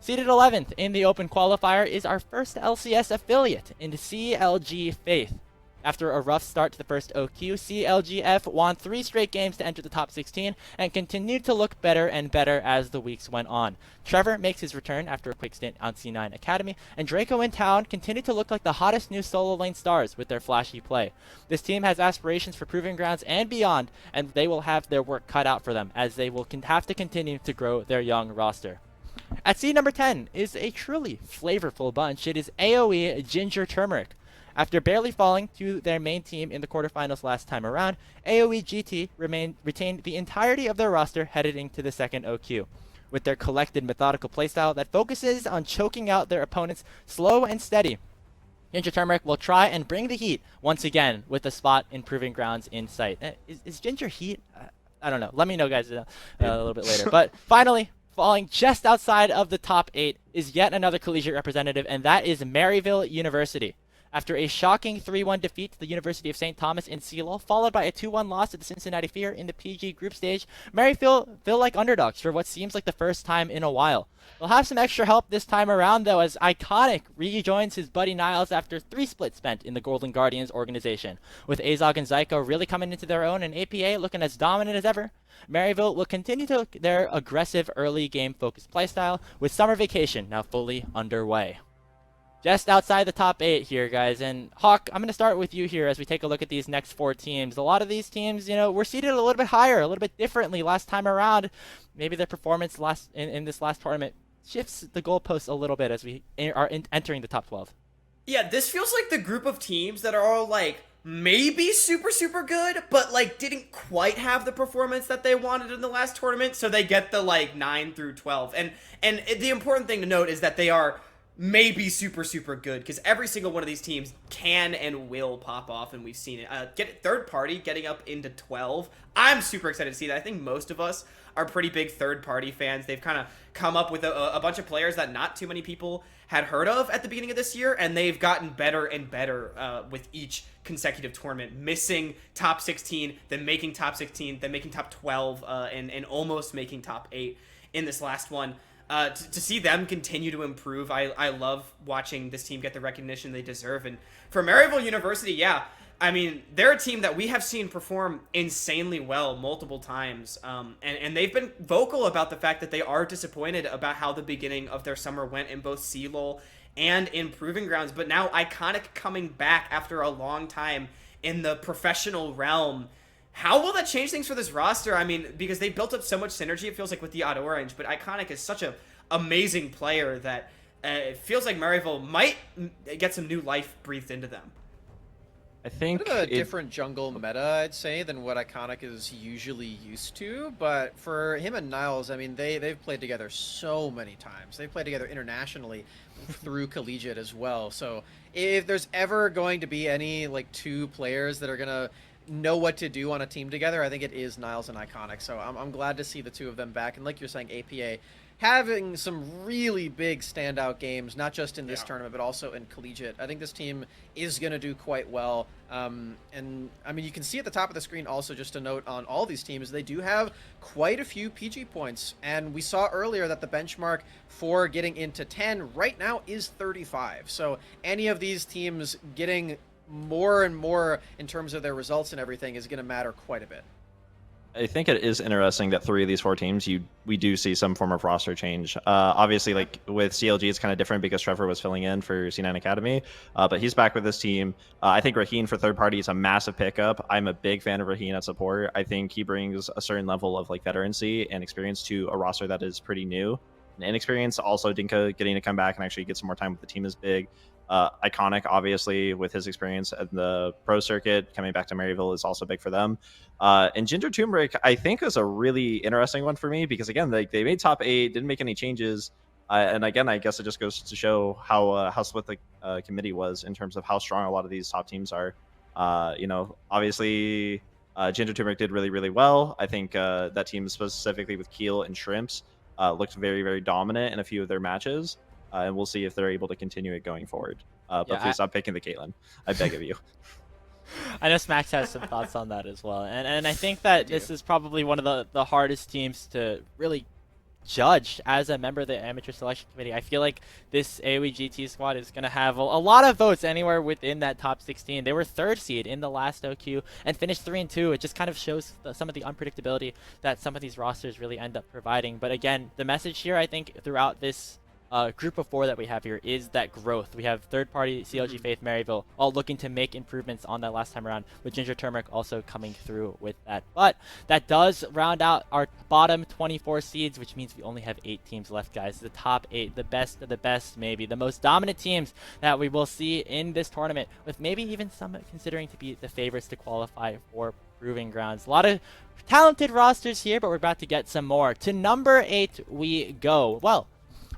Seated 11th in the Open Qualifier is our first LCS affiliate in CLG Faith. After a rough start to the first OQ, CLGF won 3 straight games to enter the top 16 and continued to look better and better as the weeks went on. Trevor makes his return after a quick stint on C9 Academy, and Draco and Town continue to look like the hottest new solo lane stars with their flashy play. This team has aspirations for Proving Grounds and beyond, and they will have their work cut out for them as they will have to continue to grow their young roster. At seed number 10 is a truly flavorful bunch. It is AoE Ginger Turmeric. After barely falling to their main team in the quarterfinals last time around, AoE GT retained the entirety of their roster headed into the second OQ. With their collected methodical playstyle that focuses on choking out their opponents slow and steady, Ginger Turmeric will try and bring the heat once again with a spot in Proving Grounds in sight. Is Ginger heat? I don't know. Let me know, guys, a little bit later. But finally, falling just outside of the top 8 is yet another collegiate representative, and that is Maryville University. After a shocking 3-1 defeat to the University of St. Thomas in Seattle, followed by a 2-1 loss to the Cincinnati Fear in the PG group stage, Maryville feel like underdogs for what seems like the first time in a while. They'll have some extra help this time around, though, as Iconic rejoins his buddy Niles after 3 splits spent in the Golden Guardians organization. With Azog and Zyko really coming into their own and APA looking as dominant as ever, Maryville will continue their aggressive early game focused playstyle with Summer Vacation now fully underway. just outside the top 8 here, guys. And Hawk, I'm going to start with you here as we take a look at these next 4 teams. A lot of these teams, were seeded a little bit higher, a little bit differently last time around. Maybe their performance in this last tournament shifts the goalposts a little bit as we are entering the top 12.
Yeah, this feels like the group of teams that are all like maybe super good, but like didn't quite have the performance that they wanted in the last tournament, so they get the like 9 through 12. And the important thing to note is that they are maybe super good, because every single one of these teams can and will pop off, and we've seen it. Get third party getting up into 12. I'm super excited to see that. I think most of us are pretty big third party fans. They've kind of come up with a bunch of players that not too many people had heard of at the beginning of this year, and they've gotten better and better with each consecutive tournament, missing top 16, then making top 16, then making top 12, and almost making top 8 in this last one. To see them continue to improve, I love watching this team get the recognition they deserve. And for Maryville University, yeah, I mean, they're a team that we have seen perform insanely well multiple times, and they've been vocal about the fact that they are disappointed about how the beginning of their summer went in both CLOL and in Proving Grounds, but now Iconic coming back after a long time in the professional realm. How will that change things for this roster? I mean, because they built up so much synergy, it feels like, with the Odd Orange, but Iconic is such an amazing player that it feels like Maryville might get some new life breathed into them.
I think
Bit of a different jungle meta, I'd say, than what Iconic is usually used to. But for him and Niles, I mean, they've played together so many times. They've played together internationally through collegiate as well. So if there's ever going to be any like 2 players that are gonna know what to do on a team together, I think it is Niles and Iconic. So I'm glad to see the 2 of them back. And like you're saying, APA having some really big standout games, not just in this tournament, but also in collegiate. I think this team is going to do quite well. And I mean, you can see at the top of the screen also, just a note on all these teams, they do have quite a few PG points. And we saw earlier that the benchmark for getting into 10 right now is 35. So any of these teams getting more and more in terms of their results and everything is going to matter quite a bit.
I think it is interesting that 3 of these 4 teams, we do see some form of roster change. Obviously, like with CLG, it's kind of different because Trevor was filling in for C9 Academy, but he's back with this team. I think Raheen for third party is a massive pickup. I'm a big fan of Raheen at support. I think he brings a certain level of like veterancy and experience to a roster that is pretty new and inexperienced. Also, Dinka getting to come back and actually get some more time with the team is big. Iconic, obviously, with his experience at the pro circuit, coming back to Maryville is also big for them. And Ginger Turmeric, I think, is a really interesting one for me because, again, they made top 8, didn't make any changes. And again, I guess it just goes to show how split the committee was in terms of how strong a lot of these top teams are. Obviously, Ginger Turmeric did really well. I think that team, specifically with Keel and Shrimps, looked very dominant in a few of their matches. And we'll see if they're able to continue it going forward. But please stop picking the Caitlyn. I beg of you.
I know Smax has some thoughts on that as well. And I think that this is probably one of the hardest teams to really judge as a member of the amateur selection committee. I feel like this AoE GT squad is going to have a lot of votes anywhere within that top 16. They were 3rd seed in the last OQ and finished 3-2. It just kind of shows some of the unpredictability that some of these rosters really end up providing. But again, the message here, I think, throughout this group of 4 that we have here is that growth. We have third-party CLG Faith Maryville all looking to make improvements on that last time around, with Ginger Turmeric also coming through with that. But that does round out our bottom 24 seeds, which means we only have 8 teams left, guys. The top 8, the best of the best, maybe the most dominant teams that we will see in this tournament, with maybe even some considering to be the favorites to qualify for Proving Grounds. A lot of talented rosters here, but we're about to get some more. To number 8 we go. Well,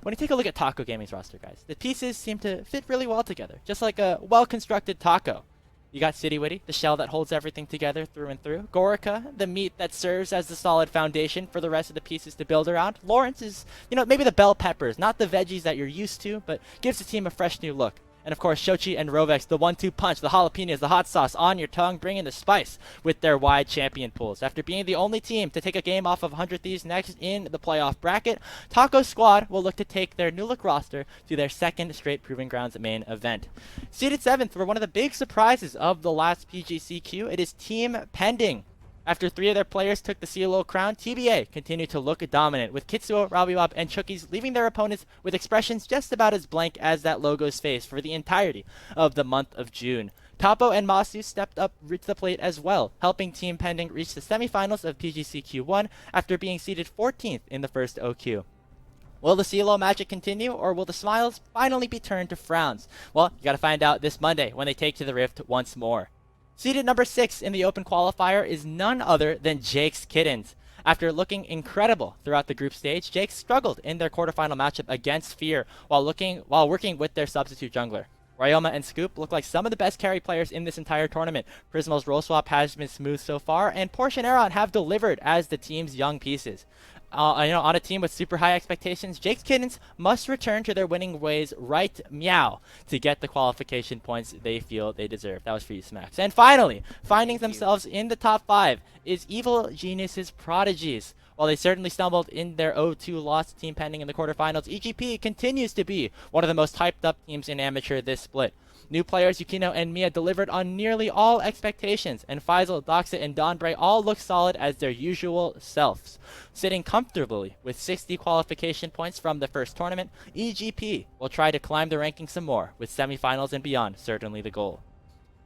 when you take a look at Taco Gaming's roster, guys, the pieces seem to fit really well together, just like a well-constructed taco. You got City Witty, the shell that holds everything together through and through. Gorica, the meat that serves as the solid foundation for the rest of the pieces to build around. Lawrence is, maybe the bell peppers, not the veggies that you're used to, but gives the team a fresh new look. And of course, Shochi and Rovex, the 1-2 punch, the jalapenos, the hot sauce on your tongue, bringing the spice with their wide champion pools. After being the only team to take a game off of 100 Thieves next in the playoff bracket, Taco Squad will look to take their new look roster to their 2nd straight Proving Grounds main event. Seeded 7th for one of the big surprises of the last PGCQ, it is Team Pending. After 3 of their players took the CLO crown, TBA continued to look dominant, with Kitsuo, Robbie and Chookies leaving their opponents with expressions just about as blank as that logo's face for the entirety of the month of June. Topo and Masu stepped up to the plate as well, helping Team Pending reach the semifinals of PGC Q1 after being seeded 14th in the first OQ. Will the CLO magic continue, or will the smiles finally be turned to frowns? Well, you gotta find out this Monday when they take to the Rift once more. Seeded number 6 in the Open Qualifier is none other than Jake's Kittens. After looking incredible throughout the group stage, Jake struggled in their quarterfinal matchup against Fear while working with their substitute jungler. Ryoma and Scoop look like some of the best carry players in this entire tournament. Prismo's role swap has been smooth so far, and Porsche and Aeron have delivered as the team's young pieces. On a team with super high expectations, Jake's Kittens must return to their winning ways right meow to get the qualification points they feel they deserve. That was for you, Smacks. And finally, finding themselves in the top 5 is Evil Genius's Prodigies. While they certainly stumbled in their 0-2 loss to Team Pending in the quarterfinals, EGP continues to be one of the most hyped up teams in Amateur this split. New players Yukino and Mia delivered on nearly all expectations, and Faisal, Doxa, and Donbray all look solid as their usual selves. Sitting comfortably with 60 qualification points from the first tournament, EGP will try to climb the rankings some more, with semifinals and beyond certainly the goal.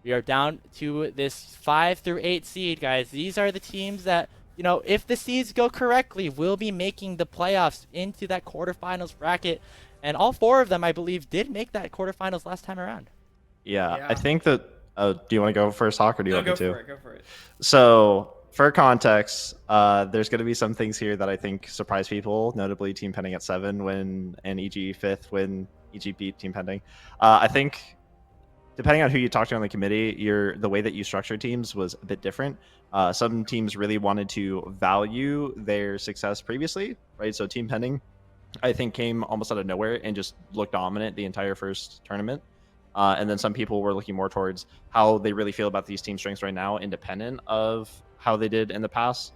We are down to this 5 through 8 seed, guys. These are the teams that, if the seeds go correctly, will be making the playoffs into that quarterfinals bracket. And all 4 of them, I believe, did make that quarterfinals last time around.
Yeah, I think that. Do you want to go first, Hawk, or do you want me to?
Go for it.
So, for context, there's going to be some things here that I think surprise people, notably Team Pending at 7 win and EG 5th win. EG beat Team Pending. I think, depending on who you talk to on the committee, the way that you structure teams was a bit different. Some teams really wanted to value their success previously, right? So Team Pending, I think, came almost out of nowhere and just looked dominant the entire first tournament. And then some people were looking more towards how they really feel about these team strengths right now, independent of how they did in the past.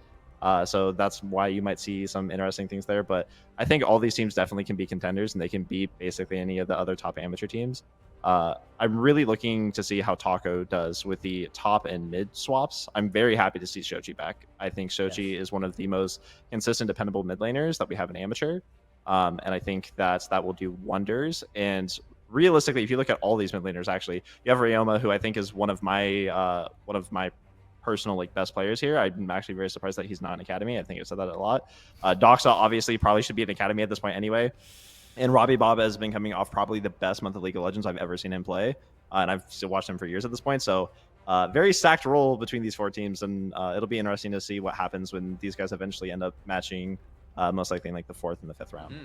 So that's why you might see some interesting things there. But I think all these teams definitely can be contenders, and they can beat basically any of the other top amateur teams. I'm really looking to see how Taco does with the top and mid swaps. I'm very happy to see Shochi back. I think Shochi is one of the most consistent, dependable mid laners that we have in amateur. And I think that will do wonders. And realistically, if you look at all these mid laners, actually, you have Ryoma, who I think is one of my personal best players here. I'm actually very surprised that he's not in academy. I think I've said that a lot. Doxa obviously probably should be in academy at this point anyway. And Robbie Baba has been coming off probably the best month of League of Legends I've ever seen him play, and I've still watched him for years at this point. So very stacked role between these 4 teams, and it'll be interesting to see what happens when these guys eventually end up matching, most likely in the 4th and the 5th round.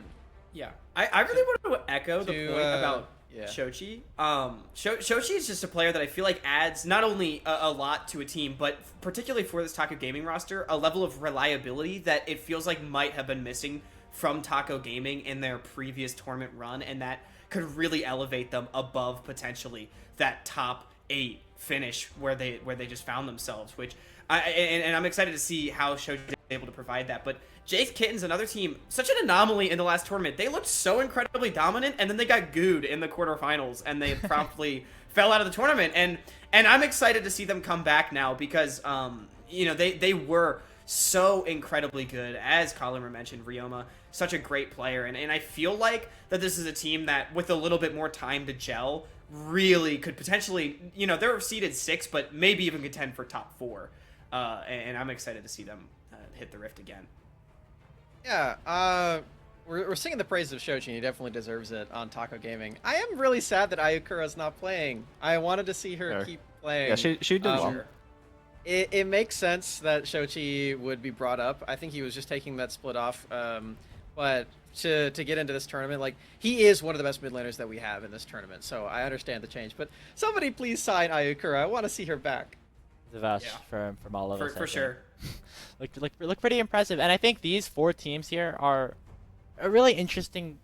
Yeah, I really want to echo the point about Shochi. Shochi is just a player that I feel like adds not only a lot to a team, but particularly for this Taco Gaming roster, a level of reliability that it feels like might have been missing from Taco Gaming in their previous tournament run, and that could really elevate them above potentially that top 8 finish where they just found themselves. Which I'm excited to see how Shochi is able to provide that. But Jake's Kittens, another team, such an anomaly in the last tournament. They looked so incredibly dominant, and then they got gooed in the quarterfinals, and they promptly fell out of the tournament. And I'm excited to see them come back now because they were so incredibly good. As Colin mentioned, Ryoma, such a great player, and I feel like that this is a team that, with a little bit more time to gel, really could potentially, they're seeded 6, but maybe even contend for top 4. And I'm excited to see them hit the Rift again.
Yeah, we're singing the praise of Shochi, and he definitely deserves it on Taco Gaming. I am really sad that Ayukura's not playing. I wanted to see her keep playing.
Yeah, she did well.
It makes sense that Shochi would be brought up. I think he was just taking that split off. But to get into this tournament, he is one of the best mid laners that we have in this tournament. So I understand the change. But somebody please sign Ayukura. I want to see her back.
The vouch from all of us.
For sure.
look pretty impressive, and I think these 4 teams here are a really interesting,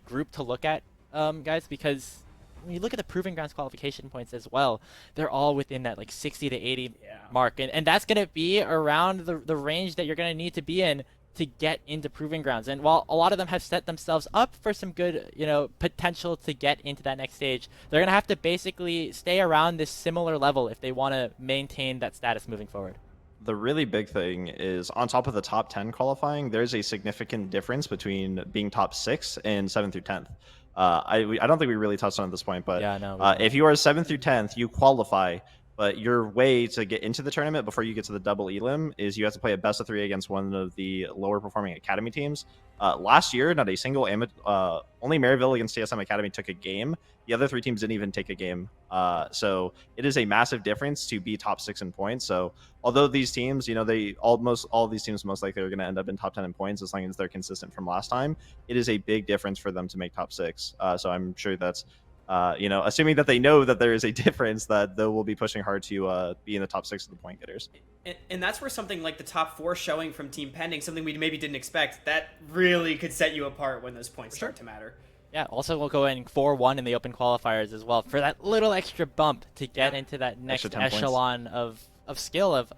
group to look at, guys, because when you look at the Proving Grounds qualification points as well, they're all within that 60 to 80 mark, and that's gonna be around the range that you're gonna need to be in to get into Proving Grounds. And while a lot of them have set themselves up for some good, potential to get into that next stage, they're going to have to basically stay around this similar level if they want to maintain that status moving forward.
the really big thing is on top of the top 10 qualifying, there's a significant difference between being top 6 and 7th through 10th. I don't think we really touched on it at this point, but
Yeah, no, we didn't.
if you are 7th through 10th, you qualify. But your way to get into the tournament before you get to the double elim is you have to play a best of 3 against one of the lower performing academy teams. Last year, not a single only Maryville against TSM Academy took a game. The other 3 teams didn't even take a game. So it is a massive difference to be top 6 in points. So although these teams, almost all of these teams most likely are going to end up in top 10 in points as long as they're consistent from last time, it is a big difference for them to make top 6. So I'm sure that's assuming that they know that there is a difference, that they will be pushing hard to be in the top 6 of the point getters.
And that's where something like the top 4 showing from Team Pending, something we maybe didn't expect, that really could set you apart when those points start to matter.
Yeah, also we'll go in 4-1 in the open qualifiers as well for that little extra bump to get into that next echelon of skill of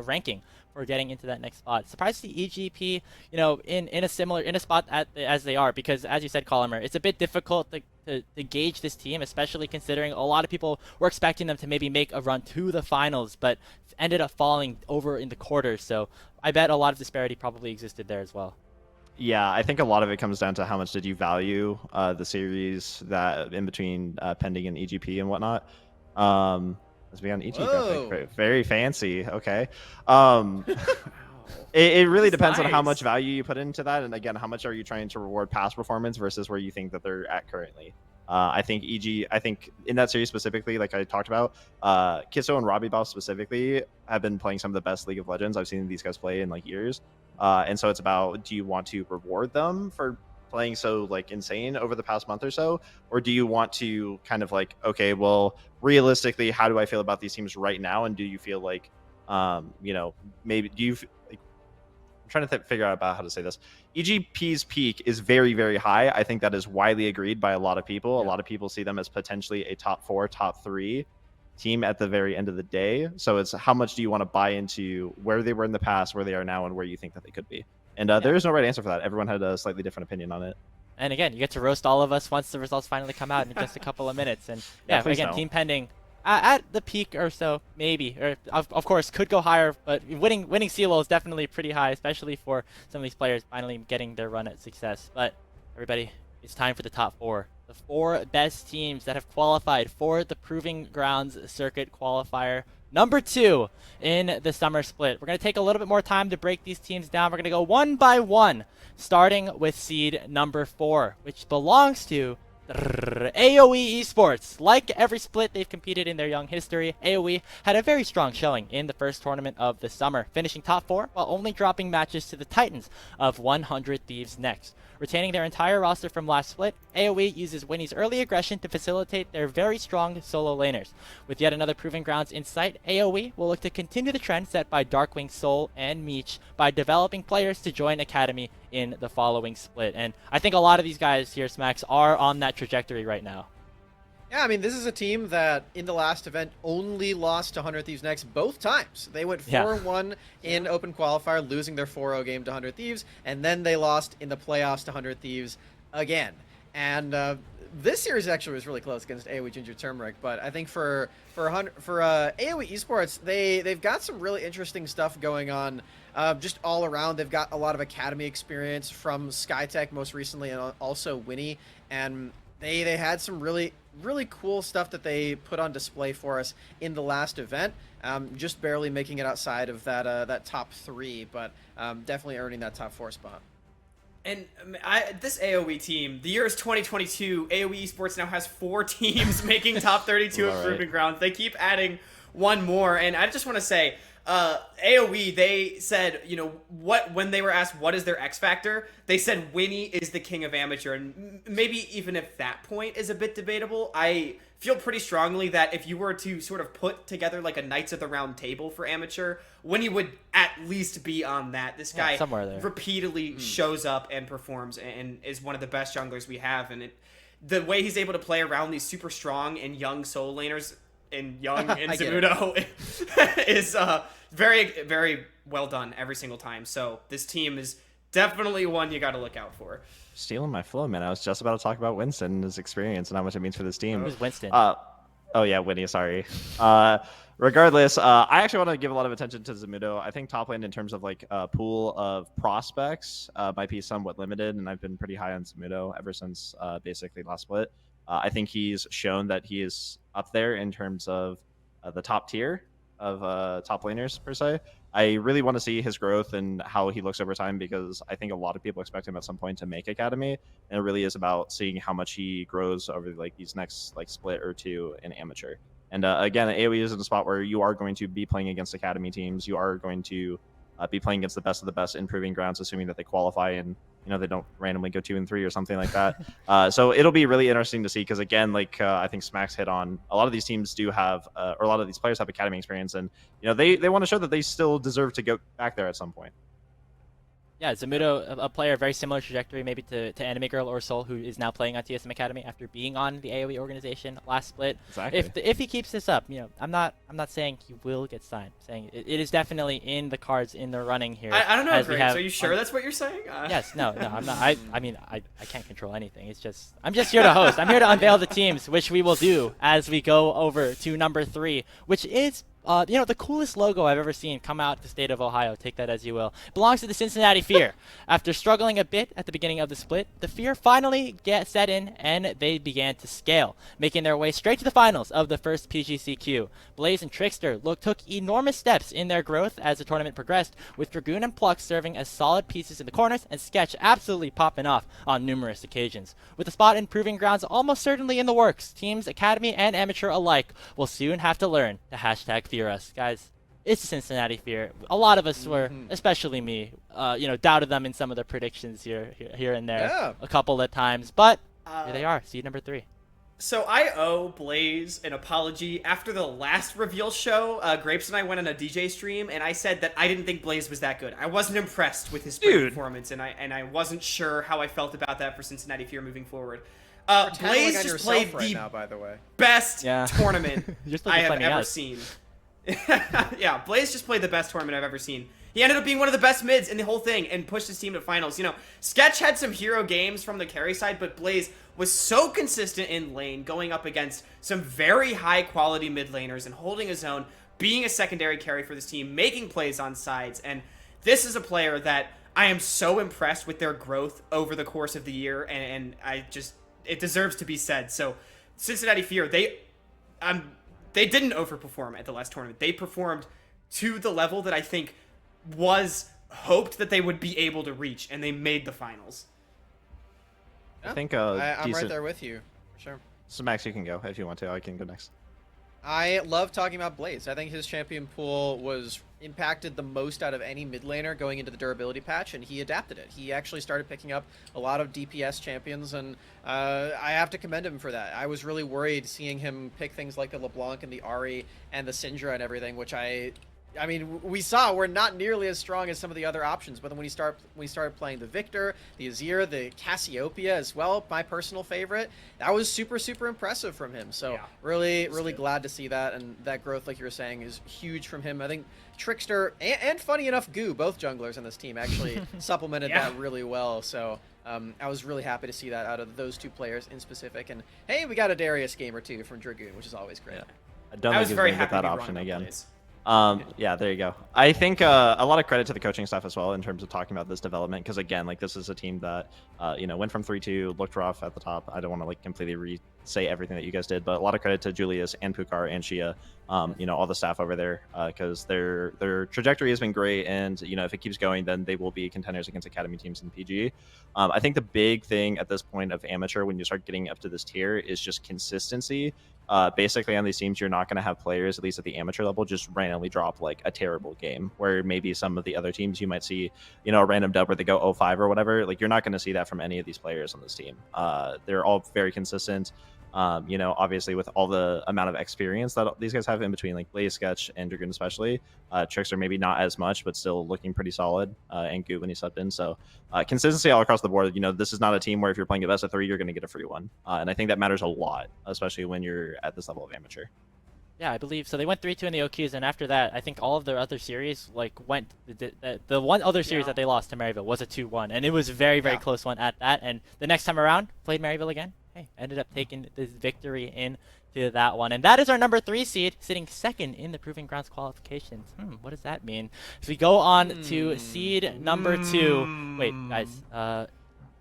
ranking for getting into that next spot. Surprised to see EGP, in a spot as they are, because as you said, Colimer, it's a bit difficult to gauge this team, especially considering a lot of people were expecting them to maybe make a run to the finals, but ended up falling over in the quarters. So I bet a lot of disparity probably existed there as well.
Yeah, I think a lot of it comes down to how much did you value the series that in between Pending and EGP and whatnot. Let's be on EG graphic. Very fancy. Okay. It really depends on how much value you put into that, and again, how much are you trying to reward past performance versus where you think that they're at currently. I think in that series specifically, like I talked about, Kisso and Robbie Ball specifically have been playing some of the best League of Legends I've seen these guys play in like years. And so it's about, do you want to reward them for playing so like insane over the past month or so, or do you want to kind of like, okay, well, realistically, how do I feel about these teams right now, and do you feel like, maybe do you like, I'm trying to figure out about how to say this. EGP's peak is very, very high. I think that is widely agreed by a lot of people.
Yeah.
A lot of people see them as potentially a top 4, top 3 team at the very end of the day. So it's how much do you want to buy into where they were in the past, where they are now, and where you think that they could be. And there is no right answer for that. Everyone had a slightly different opinion on it.
And again, you get to roast all of us once the results finally come out in just a couple of minutes. And yeah, again, Team Pending at the peak or so, maybe, or of course could go higher, but winning CLO is definitely pretty high, especially for some of these players finally getting their run at success. But everybody, it's time for the top 4. The 4 best teams that have qualified for the Proving Grounds Circuit Qualifier number 2 in the summer split. We're going to take a little bit more time to break these teams down. We're going to go one by one, starting with seed number 4, which belongs to AOE Esports. Like every split they've competed in their young history, AOE had a very strong showing in the first tournament of the summer, finishing top 4 while only dropping matches to the Titans of 100 Thieves next. Retaining their entire roster from last split, AOE uses Winnie's early aggression to facilitate their very strong solo laners. With yet another Proving Grounds in sight, AOE will look to continue the trend set by Darkwing Soul and Meech by developing players to join Academy in the following split. And I think a lot of these guys here, Smacks, are on that trajectory right now.
Yeah, I mean, this is a team that in the last event only lost to 100 Thieves next both times. They went 4-1 in Open Qualifier, losing their 4-0 game to 100 Thieves, and then they lost in the playoffs to 100 Thieves again. And this series actually was really close against AoE Ginger Turmeric, but I think for AoE Esports, they've got some really interesting stuff going on just all around. They've got a lot of Academy experience from Skytech most recently, and also Winnie, and they had some really cool stuff that they put on display for us in the last event. Just barely making it outside of that top 3, but definitely earning that top 4 spot.
And this AoE team, the year is 2022. AoE Esports now has 4 teams making top 32 of Proving Grounds. They keep adding one more, and I just want to say, AoE, they said, when they were asked what is their X factor, they said Winnie is the king of amateur, and maybe even if that point is a bit debatable, I feel pretty strongly that if you were to sort of put together like a Knights of the Round Table for amateur, Winnie would at least be on that. This guy repeatedly shows up and performs and is one of the best junglers we have, and the way he's able to play around these super strong and young solo laners and young Inzimudo is very, very well done every single time. So this team is definitely one you got to look out for.
Stealing my flow, man. I was just about to talk about Winston and his experience and how much it means for this team.
Who's Winston?
Oh yeah, Winnie. Sorry. Regardless, I actually want to give a lot of attention to Zamudo. I think top lane in terms of like a pool of prospects might be somewhat limited, and I've been pretty high on Zamudo ever since basically last split. I think he's shown that he is up there in terms of the top tier of top laners per se. I really want to see his growth and how he looks over time because I think a lot of people expect him at some point to make academy, and it really is about seeing how much he grows over like these next like split or two in amateur. And again, AoE is in a spot where you are going to be playing against academy teams. You are going to be playing against the best of the best in proving grounds, assuming that they qualify and they don't randomly go 2-3 or something like that. So it'll be really interesting to see because again, like I think Smacks hit on, a lot of these teams do have, or a lot of these players have academy experience, and they want to show that they still deserve to go back there at some point.
Yeah, Zamudo, a player very similar trajectory maybe to Anime Girl or Soul, who is now playing on TSM Academy after being on the AoE organization last split.
Exactly.
If he keeps this up, I'm not saying he will get signed. I'm saying it is definitely in the cards, in the running here.
I don't know,
as we
Graves.
have
Are you sure that's what you're saying?
Yes, no, I'm not. I mean, I can't control anything. It's just I'm just here to host. I'm here to unveil the teams, which we will do as we go over to number 3, which is the coolest logo I've ever seen come out of the state of Ohio. Take that as you will. Belongs to the Cincinnati Fear. After struggling a bit at the beginning of the split, the Fear finally set in and they began to scale, making their way straight to the finals of the first PGCQ. Blaze and Trickster took enormous steps in their growth as the tournament progressed, with Dragoon and Pluck serving as solid pieces in the corners and Sketch absolutely popping off on numerous occasions. With a spot in Proving Grounds almost certainly in the works, teams Academy and Amateur alike will soon have to learn to hashtag Fear us, guys. It's the Cincinnati Fear. A lot of us were, especially me, doubted them in some of the predictions here and there, a couple of times. But here they are, seed number 3.
So I owe Blaze an apology. After the last reveal show, Grapes and I went on a DJ stream, and I said that I didn't think Blaze was that good. I wasn't impressed with his performance, and I wasn't sure how I felt about that for Cincinnati Fear moving forward. Blaze just played
right
the
now, by the way.
best tournament I have ever
us.
seen. Yeah, Blaze just played the best tournament I've ever seen. He ended up being one of the best mids in the whole thing and pushed his team to finals. Sketch had some hero games from the carry side, but Blaze was so consistent in lane, going up against some very high-quality mid laners and holding his own, being a secondary carry for this team, making plays on sides. And this is a player that I am so impressed with their growth over the course of the year, and it deserves to be said. So, Cincinnati Fear, they didn't overperform at the last tournament. They performed to the level that I think was hoped that they would be able to reach, and they made the finals.
I think
I'm
decent...
right there with you, for sure.
So Max, you can go if you want to. I can go next.
I love talking about Blaze. I think his champion pool was impacted the most out of any mid laner going into the durability patch, and he adapted it. He actually started picking up a lot of DPS champions, and I have to commend him for that. I was really worried seeing him pick things like the LeBlanc and the Ahri and the Syndra and everything, which I mean, we saw we're not nearly as strong as some of the other options, but then when we started playing the Victor, the Azir, the Cassiopeia as well, my personal favorite, that was super, super impressive from him. So
Yeah,
really glad to see that, and that growth, like you were saying, is huge from him. I think Trickster and funny enough, Goo, both junglers on this team, actually supplemented that really well. So I was really happy to see that out of those two players in specific. And hey, we got a Darius game or two from Dragoon, which is always great.
Yeah. I don't
I
think
was
he's
very
gonna get
happy
that
to be
option
wrong about
again.
Blaze.
Yeah, there you go. I think a lot of credit to the coaching staff as well in terms of talking about this development, because again, like this is a team that went from 3-2, looked rough at the top. I don't want to like completely say everything that you guys did, but a lot of credit to Julius and Pukar and Shia, all the staff over there, because their trajectory has been great, and if it keeps going, then they will be contenders against academy teams in PG. I think the big thing at this point of amateur, when you start getting up to this tier, is just consistency. Basically on these teams, you're not going to have players, at least at the amateur level, just randomly drop like a terrible game, where maybe some of the other teams you might see, a random dub where they go 0-5 or whatever. Like you're not going to see that from any of these players on this team. They're all very consistent. Obviously with all the amount of experience that these guys have in between, like Blaze, Sketch, and Dragoon especially, Trickster maybe not as much, but still looking pretty solid, and Goo when he stepped in. So consistency all across the board. This is not a team where if you're playing a best of 3, you're going to get a free one. And I think that matters a lot, especially when you're at this level of amateur.
Yeah, I believe so. They went 3-2 in the OQs, and after that, I think all of their other series went. The one other series that they lost to Maryville was a 2-1, and it was a very close one at that. And the next time around, played Maryville again. Hey, ended up taking this victory in to that one. And that is our number 3 seed, sitting second in the Proving Grounds qualifications. What does that mean? If we go on to seed number 2. Wait, guys.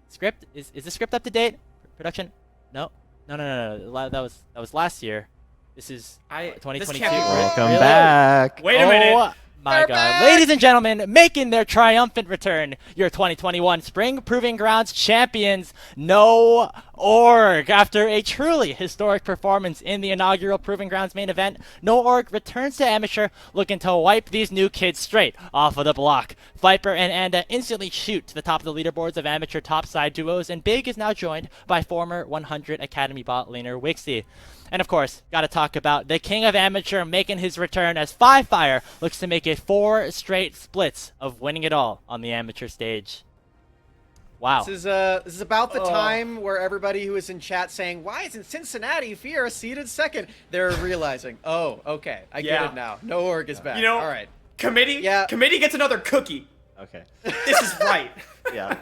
Script? Is the script up to date? Production? No. No. That was last year. This is 2022.
Welcome
Really?
back.
Wait a minute.
Oh my God. Ladies and gentlemen, making their triumphant return, your 2021 Spring Proving Grounds champions, No Org. After a truly historic performance in the inaugural Proving Grounds main event, No Org returns to Amateur looking to wipe these new kids straight off of the block. Viper and Anda instantly shoot to the top of the leaderboards of Amateur topside duos, and Big is now joined by former 100 Academy bot laner Wixie. And of course, gotta talk about the king of Amateur making his return as Qualifier looks to make it 4 straight splits of winning it all on the Amateur stage. Wow.
This is about the time where everybody who is in chat saying, "Why isn't Cincinnati Fiera seated second?" They're realizing, oh, okay, I get it now. No Org is back.
You know,
all right.
Committee gets another cookie.
Okay.
This is right.
Yeah.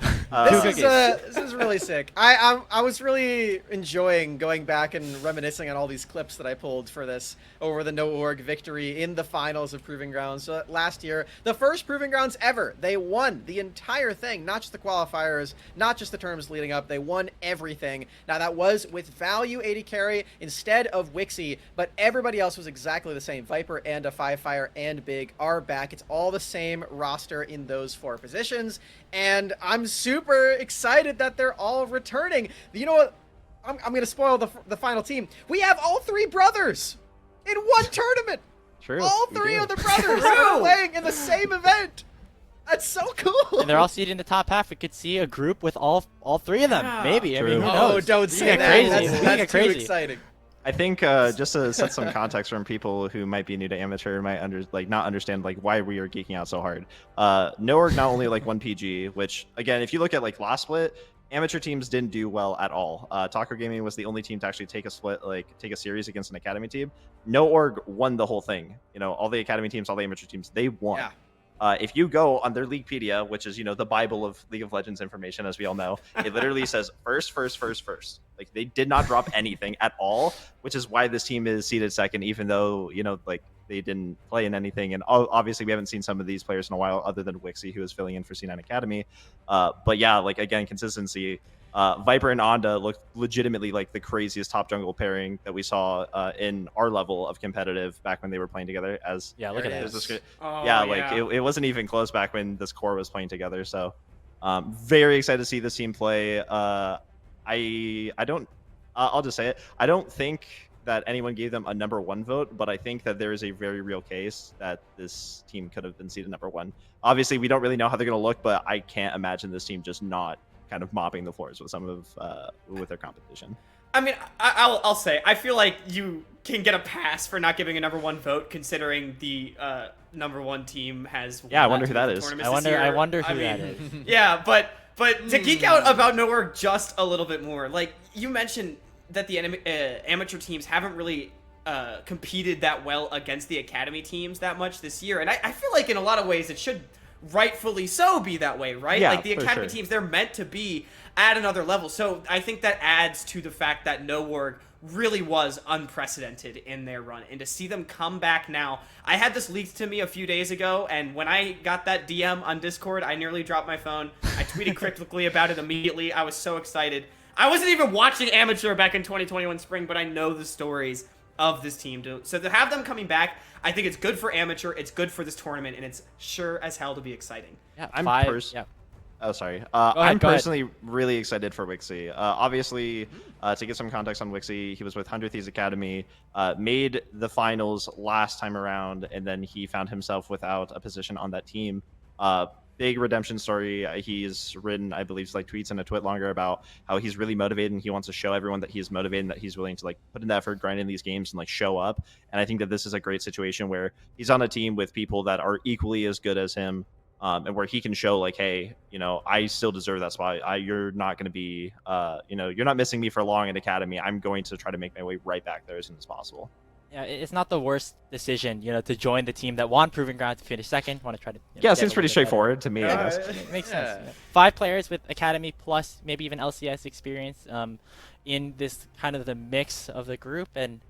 This is really sick. I was really enjoying going back and reminiscing on all these clips that I pulled for this over the No Org victory in the finals of Proving Grounds last year. The first Proving Grounds ever. They won the entire thing, not just the qualifiers, not just the terms leading up. They won everything. Now that was with Value 80 carry instead of Wixie, but everybody else was exactly the same. Viper and a Qualifier and Big are back. It's all the same roster in those 4 positions. And I'm super excited that they're all returning. You know what? I'm going to spoil the final team. We have all 3 brothers in one tournament.
True.
All 3 of the brothers are playing in the same event. That's so cool.
And they're all seated in the top half. We could see a group with all 3 of them.
Yeah.
Maybe.
True.
I mean, who
Oh,
knows?
don't say that.
Crazy.
That's too
crazy.
exciting.
I think just to set some context from people who might be new to Amateur, might not understand why we are geeking out so hard. No Org not only 1 PG, which again, if you look at last split, Amateur teams didn't do well at all. Taco Gaming was the only team to actually take a split, take a series against an Academy team. No Org won the whole thing. You know, all the Academy teams, all the Amateur teams, they won.
Yeah.
If you go on their Leaguepedia, which is, the Bible of League of Legends information, as we all know, it literally says first. They did not drop anything at all, which is why this team is seated second, even though, they didn't play in anything. And obviously we haven't seen some of these players in a while, other than Wixie, who is filling in for C9 Academy. But yeah, again, consistency. Viper and Anda looked legitimately like the craziest top jungle pairing that we saw in our level of competitive back when they were playing together.
Look at
this.
this.
It wasn't even close back when this core was playing together. So very excited to see this team play. I'll just say it. I don't think that anyone gave them a number 1 vote, but I think that there is a very real case that this team could have been seated number 1. Obviously, we don't really know how they're going to look, but I can't imagine this team just not kind of mopping the floors with some of with their competition.
I mean, I'll say, I feel like you can get a pass for not giving a number 1 vote, considering the number 1 team has.
Yeah, I wonder who that is.
I wonder who that is.
Yeah, but to geek out about No Org just a little bit more, you mentioned that the amateur teams haven't really competed that well against the Academy teams that much this year, and I feel like in a lot of ways it should rightfully so be that way, right?
Yeah,
the Academy teams, they're meant to be at another level. So I think that adds to the fact that No Org really was unprecedented in their run. And to see them come back now, I had this leaked to me a few days ago, and when I got that DM on Discord, I nearly dropped my phone. I tweeted cryptically about it immediately. I was so excited. I wasn't even watching Amateur back in 2021 spring, but I know the stories of this team. So to have them coming back, I think it's good for Amateur, it's good for this tournament, and it's sure as hell to be exciting.
Yeah,
Oh, sorry.
go
I'm
ahead.
personally really excited for Wixie. Obviously, to get some context on Wixie, he was with 100 Thieves Academy, made the finals last time around, and then he found himself without a position on that team. Big redemption story. He's written, I believe, tweets and a tweet longer about how he's really motivated and he wants to show everyone that he's motivated and that he's willing to put in the effort, grind in these games, and show up. And I think that this is a great situation where he's on a team with people that are equally as good as him. And where he can show hey, I still deserve that spot. You're not going to be, you're not missing me for long in Academy. I'm going to try to make my way right back there as soon as possible.
Yeah, it's not the worst decision, to join the team that won Proving Ground to finish second. Want to try to.
Yeah, it seems pretty straightforward to me, I guess.
It makes sense. 5 players with Academy plus maybe even LCS experience in this kind of the mix of the group, and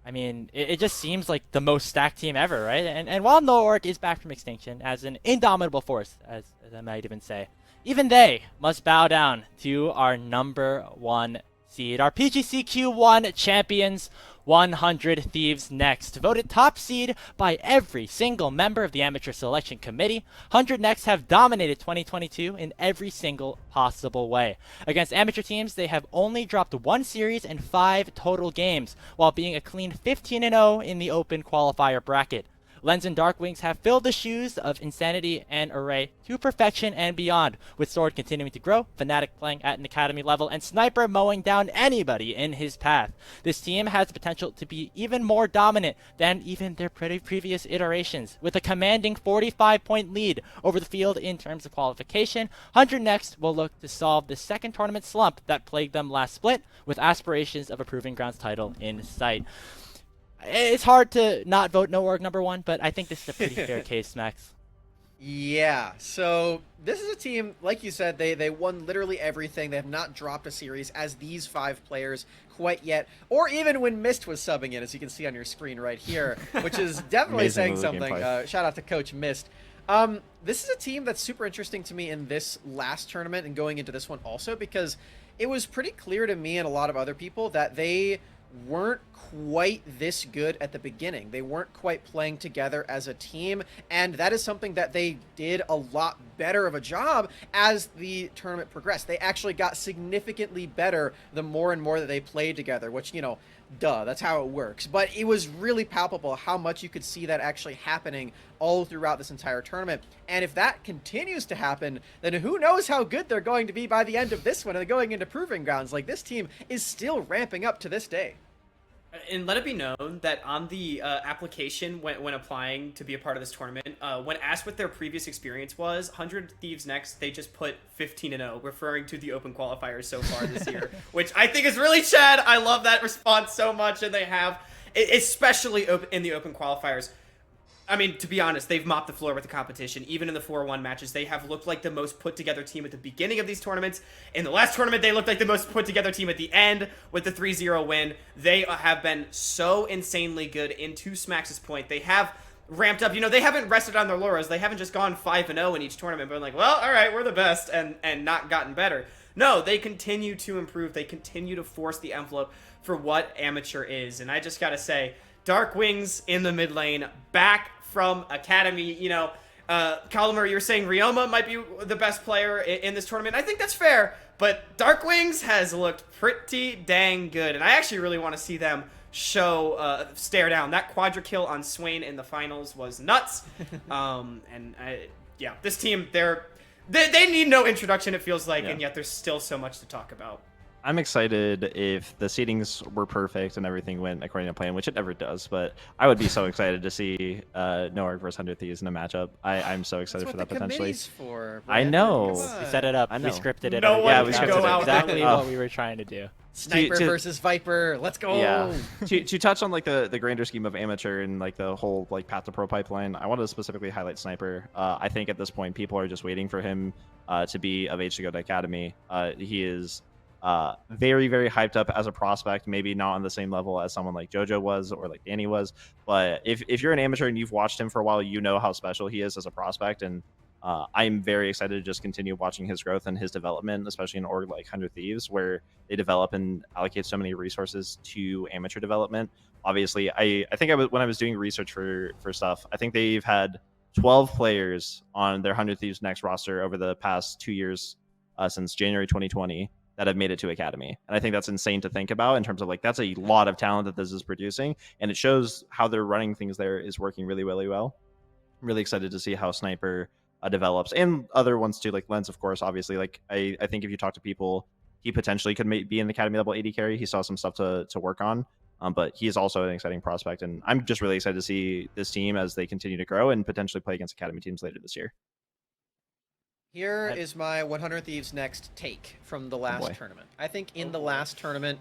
I mean, it just seems like the most stacked team ever, right? And while Noorg is back from extinction as an indomitable force, as I might even say, even they must bow down to our number 1 seed, our PGCQ1 champions, 100 Thieves Next. Voted top seed by every single member of the Amateur Selection Committee, 100 Next have dominated 2022 in every single possible way. Against amateur teams, they have only dropped 1 series and 5 total games, while being a clean 15-0 in the open qualifier bracket. Lens and Darkwings have filled the shoes of Insanity and Array to perfection and beyond, with Sword continuing to grow, Fnatic playing at an academy level, and Sniper mowing down anybody in his path. This team has the potential to be even more dominant than even their previous iterations, with a commanding 45-point lead over the field in terms of qualification. 100 Next will look to solve the second tournament slump that plagued them last split, with aspirations of a Proving Grounds title in sight. It's hard to not vote Noorg number 1, but I think this is a pretty fair case, Max.
Yeah, so this is a team, like you said, they won literally everything. They have not dropped a series as these 5 players quite yet, or even when Mist was subbing in, as you can see on your screen right here, which is definitely saying something. Shout out to Coach Mist. This is a team that's super interesting to me in this last tournament and going into this one also, because it was pretty clear to me and a lot of other people that they weren't quite this good at the beginning. They weren't quite playing together as a team, and that is something that they did a lot better of a job as the tournament progressed. They actually got significantly better the more and more that they played together, which, you know, duh, that's how it works. But it was really palpable how much you could see that actually happening all throughout this entire tournament. And if that continues to happen, then who knows how good they're going to be by the end of this one and going into Proving Grounds. Like, this team is still ramping up to this day.
And let it be known that on the application when applying to be a part of this tournament, when asked what their previous experience was, 100 Thieves Next, they just put 15-0, referring to the open qualifiers so far this year, which I think is really Chad. I love that response so much, and they have, especially in the open qualifiers. I mean, to be honest, they've mopped the floor with the competition. Even in the 4-1 matches, they have looked like the most put-together team at the beginning of these tournaments. In the last tournament, they looked like the most put-together team at the end with the 3-0 win. They have been so insanely good. In to Smax's point, they have ramped up. You know, they haven't rested on their laurels. They haven't just gone 5-0 in each tournament, but like, well, all right, we're the best, and not gotten better. No, they continue to improve. They continue to force the envelope for what amateur is. And I just got to say, Darkwings in the mid lane, back from Academy. You know, Kalamer, you're saying Ryoma might be the best player in this tournament. I think that's fair, but Darkwings has looked pretty dang good, and I actually really want to see them stare down. That quadra kill on Swain in the finals was nuts. Yeah, this team, they need no introduction, it feels like, and yet there's still so much to talk about.
I'm excited if the seedings were perfect and everything went according to plan, which it never does, but I would be so excited to see Noorg versus 100 Thieves in a matchup. I'm so excited for that potentially.
For,
I know.
We set it up.
I know.
We scripted it.
No one
yeah, we
can
scripted
go
it.
out
Exactly what we were trying to do.
Sniper versus Viper. Let's go.
Yeah. to touch on like the grander scheme of amateur and like the whole like path to pro pipeline, I wanted to specifically highlight Sniper. I think at this point people are just waiting for him to be of age to go to academy. He is very, very hyped up as a prospect, maybe not on the same level as someone like JoJo was or like Danny was, but if you're an amateur and you've watched him for a while, you know how special he is as a prospect, and I'm very excited to just continue watching his growth and his development, especially in an org like 100 Thieves, where they develop and allocate so many resources to amateur development. Obviously, I think when I was doing research for stuff, I think they've had 12 players on their 100 Thieves Next roster over the past 2 years since January 2020 that have made it to academy. And I think that's insane to think about in terms of like, that's a lot of talent that this is producing. And it shows how they're running things there is working really, really well. I'm really excited to see how Sniper develops, and other ones too, like Lens, of course. Obviously, like I think if you talk to people, he potentially could be in the academy level 80 carry. He saw some stuff to work on, but he is also an exciting prospect. And I'm just really excited to see this team as they continue to grow and potentially play against academy teams later this year.
Here is my 100 Thieves Next take from the last tournament. I think in the last tournament,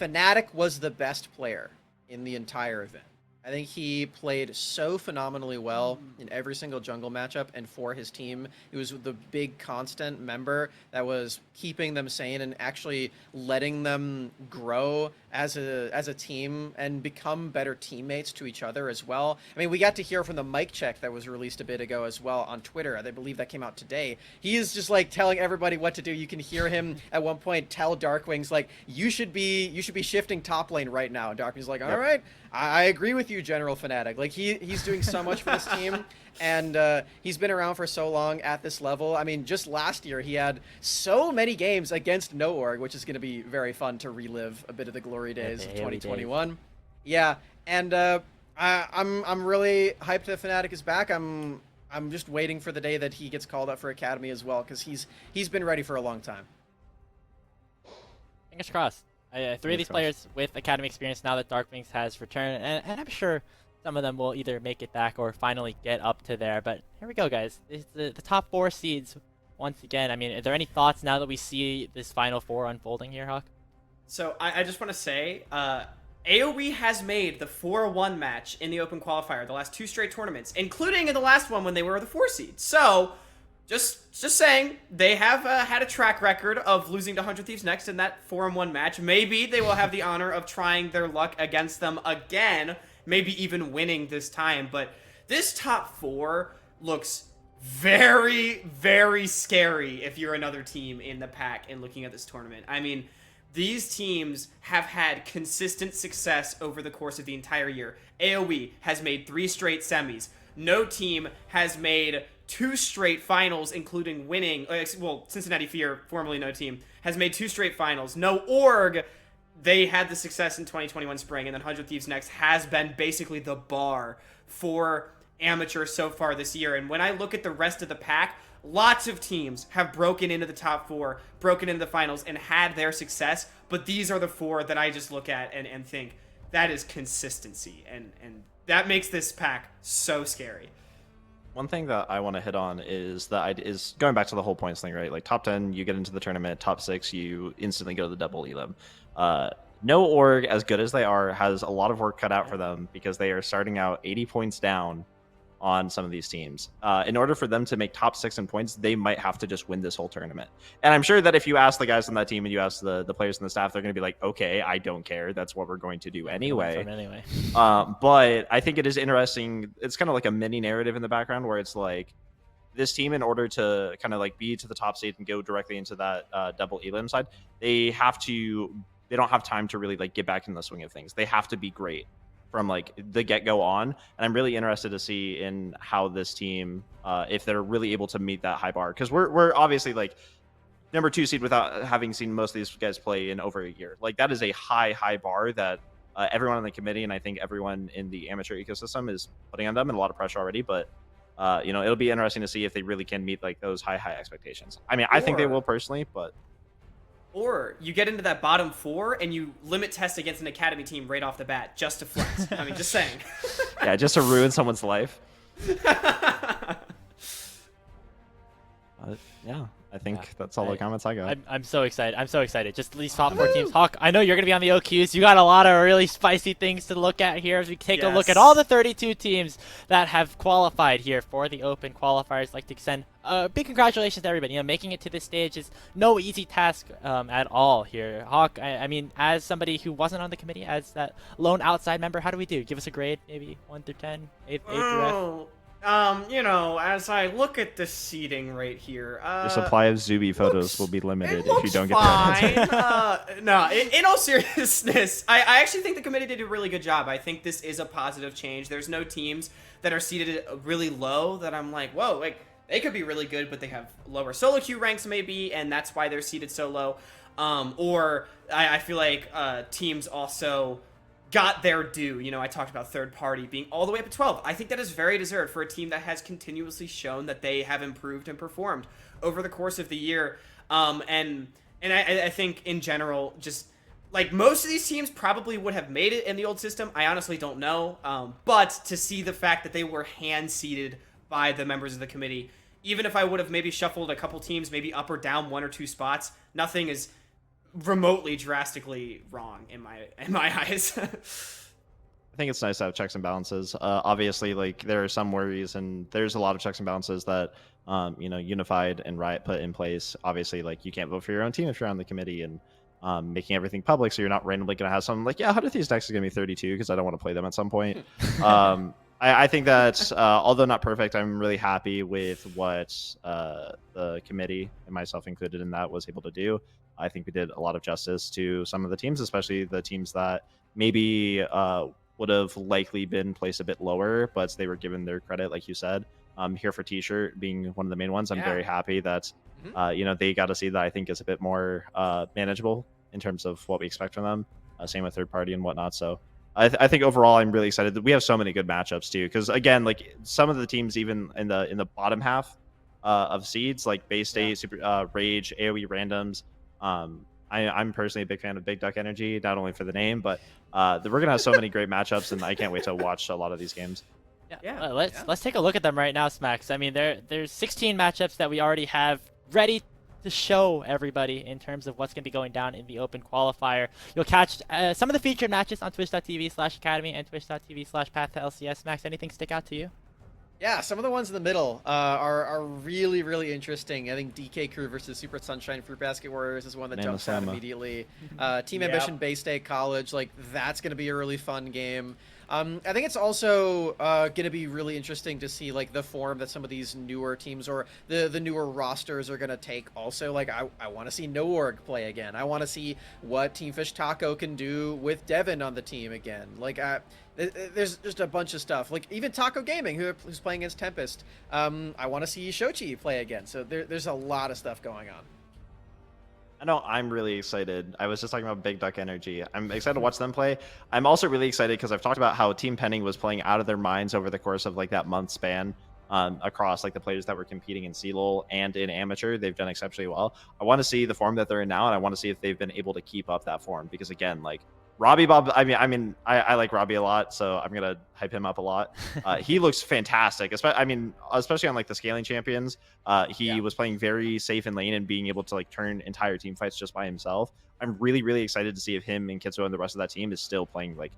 Fnatic was the best player in the entire event. I think he played so phenomenally well in every single jungle matchup, and for his team, he was the big constant member that was keeping them sane and actually letting them grow as a team and become better teammates to each other as well. I mean, we got to hear from the mic check that was released a bit ago as well on Twitter. I believe that came out today. He is just like telling everybody what to do. You can hear him at one point tell Darkwing's like, you should be shifting top lane right now. And Darkwing's like, all right, I agree with you, General Fnatic. Like he's doing so much for this team. And he's been around for so long at this level. I mean, just last year he had so many games against No Org, which is going to be very fun to relive a bit of the glory days of 2021. Yeah, and I'm really hyped that Fnatic is back. I'm just waiting for the day that he gets called up for Academy as well, because he's been ready for a long time.
Fingers crossed. Three of these players with Academy experience now that Darkwings has returned, and I'm sure some of them will either make it back or finally get up to there. But here we go, guys. It's the top 4 seeds once again. I mean, are there any thoughts now that we see this Final Four unfolding here, Hawk?
So I just want to say, AoE has made the 4-1 match in the Open Qualifier the last 2 straight tournaments, including in the last one when they were the 4 seed. So, just saying, they have had a track record of losing to 100 Thieves Next in that 4-1 match. Maybe they will have the honor of trying their luck against them again, maybe even winning this time. But this top 4 looks very, very scary if you're another team in the pack and looking at this tournament. I mean, these teams have had consistent success over the course of the entire year. AoE has made 3 straight semis. No team has made 2 straight finals, including winning. Well, Cincinnati Fear, formerly No Team, has made 2 straight finals. No Org, they had the success in 2021 spring, and then 100 Thieves Next has been basically the bar for amateur so far this year. And when I look at the rest of the pack, lots of teams have broken into the top 4, broken into the finals, and had their success, but these are the 4 that I just look at and think, that is consistency, and that makes this pack so scary.
One thing that I want to hit on is going back to the whole points thing, right? Like top 10, you get into the tournament. Top 6, you instantly go to the double elim. No Org, as good as they are, has a lot of work cut out for them because they are starting out 80 points down on some of these teams. In order for them to make top 6 in points, they might have to just win this whole tournament. And I'm sure that if you ask the guys on that team and you ask the players and the staff, they're going to be like, okay, I don't care. That's what we're going to do anyway. But I think it is interesting. It's kind of like a mini narrative in the background where it's like this team, in order to kind of like be to the top seed and go directly into that double elim side, they don't have time to really like get back in the swing of things. They have to be great from like the get-go on, and I'm really interested to see in how this team, if they're really able to meet that high bar, because we're obviously like number 2 seed without having seen most of these guys play in over a year. Like that is a high bar that everyone on the committee and I think everyone in the amateur ecosystem is putting on them, and a lot of pressure already. But it'll be interesting to see if they really can meet like those high expectations. I mean, I think they will personally, but.
Or you get into that bottom 4 and you limit test against an academy team right off the bat just to flex. I mean, just saying.
Yeah, just to ruin someone's life. Yeah, I think that's all the comments I got.
I'm so excited. I'm so excited. Just these top 4 teams. Hawk, I know you're going to be on the OQs. You got a lot of really spicy things to look at here as we take a look at all the 32 teams that have qualified here for the Open Qualifiers. I'd like to extend big congratulations to everybody. Making it to this stage is no easy task at all here. Hawk, I mean, as somebody who wasn't on the committee, as that lone outside member, how do we do? Give us a grade, maybe 1 through 10, 8 through F?
As I look at the seating right here,
your supply of Zuby photos will be limited if you don't get credit.
No, in all seriousness, I actually think the committee did a really good job. I think this is a positive change. There's no teams that are seated really low that I'm like, whoa, like they could be really good, but they have lower solo queue ranks maybe, and that's why they're seated so low. Or I feel like teams also got their due. I talked about third party being all the way up to 12. I think that is very deserved for a team that has continuously shown that they have improved and performed over the course of the year. And I think in general, just like most of these teams probably would have made it in the old system. I honestly don't know. But to see the fact that they were hand seeded by the members of the committee, even if I would have maybe shuffled a couple teams, maybe up or down 1 or 2 spots, nothing is remotely drastically wrong in my eyes.
I think it's nice to have checks and balances. Obviously, like there are some worries, and there's a lot of checks and balances that Unified and Riot put in place. Obviously, like you can't vote for your own team if you're on the committee, and making everything public, so you're not randomly going to have someone like, yeah, 100 Thieves next is going to be 32 because I don't want to play them at some point. I think that although not perfect, I'm really happy with what the committee, and myself included in that, was able to do. I think we did a lot of justice to some of the teams, especially the teams that maybe would have likely been placed a bit lower, but they were given their credit, like you said. Here for T-shirt being one of the main ones, I'm very happy that they got to see that I think is a bit more manageable in terms of what we expect from them. Same with third party and whatnot. So I think overall, I'm really excited that we have so many good matchups too. Because again, like some of the teams, even in the bottom half of seeds, like Bay State, Super Rage, AOE Randoms. I'm personally a big fan of Big Duck Energy, not only for the name, but we're gonna have so many great matchups, and I can't wait to watch a lot of these games.
Yeah. Let's take a look at them right now, Smacks. I mean, there's 16 matchups that we already have ready to show everybody in terms of what's going to be going down in the open qualifier. You'll catch some of the featured matches on twitch.tv/academy and twitch.tv/path to LCS. Max, anything stick out to you?
Yeah, some of the ones in the middle are really, really interesting. I think DK Crew versus Super Sunshine Fruit Basket Warriors is one that jumps out immediately. Team Ambition Bay State College, like that's going to be a really fun game. I think it's also going to be really interesting to see like the form that some of these newer teams or the newer rosters are going to take. Also, like I want to see No Org play again. I want to see what Team Fish Taco can do with Devin on the team again. Like there's just a bunch of stuff. Like even Taco Gaming, who's playing against Tempest. I want to see Shochi play again. So there's a lot of stuff going on.
I know I'm really excited. I was just talking about Big Duck Energy. I'm excited to watch them play. I'm also really excited because I've talked about how Team Penning was playing out of their minds over the course of like that month span across like the players that were competing in CLOL and in Amateur. They've done exceptionally well. I want to see the form that they're in now, and I want to see if they've been able to keep up that form because again, like Robbie Bob, I like Robbie a lot, so I'm gonna hype him up a lot. He looks fantastic, especially on like the scaling champions. He was playing very safe in lane and being able to like turn entire team fights just by himself. I'm really, really excited to see if him and Kitsuo and the rest of that team is still playing like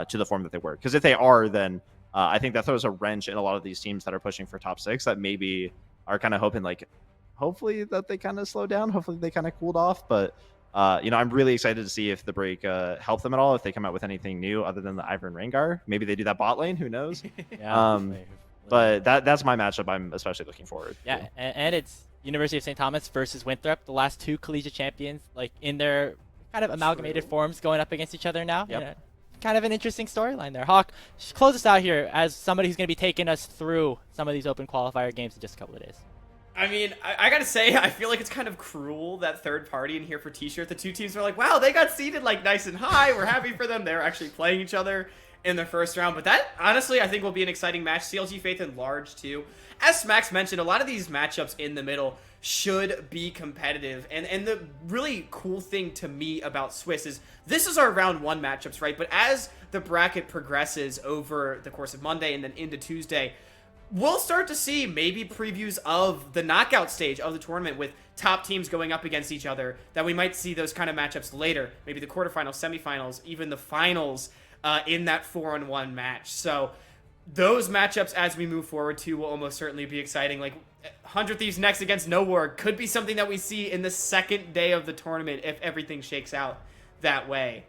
to the form that they were. Because if they are, then I think that throws a wrench in a lot of these teams that are pushing for top 6 that maybe are kind of hoping like, hopefully that they kind of slow down, hopefully they kind of cooled off, but. I'm really excited to see if the break help them at all, if they come out with anything new other than the Ivern Rengar. Maybe they do that bot lane, who knows? But that's my matchup I'm especially looking forward to.
And it's University of St. Thomas versus Winthrop, the last 2 collegiate champions, like in their kind of amalgamated forms going up against each other now. Kind of an interesting storyline there. Hawk, just close us out here as somebody who's going to be taking us through some of these open qualifier games in just a couple of days.
I mean, I gotta say, I feel like it's kind of cruel that third party in here for T-shirt. The two teams are like, wow, they got seeded like nice and high. We're happy for them. They're actually playing each other in the first round. But that, honestly, I think will be an exciting match. CLG Faith and Large, too. As Max mentioned, a lot of these matchups in the middle should be competitive. And the really cool thing to me about Swiss is this is our round 1 matchups, right? But as the bracket progresses over the course of Monday and then into Tuesday, we'll start to see maybe previews of the knockout stage of the tournament with top teams going up against each other, that we might see those kind of matchups later, maybe the quarterfinals, semifinals, even the finals in that 4-on-1 match. So those matchups as we move forward too will almost certainly be exciting. Like 100 Thieves next against No War could be something that we see in the second day of the tournament if everything shakes out that way.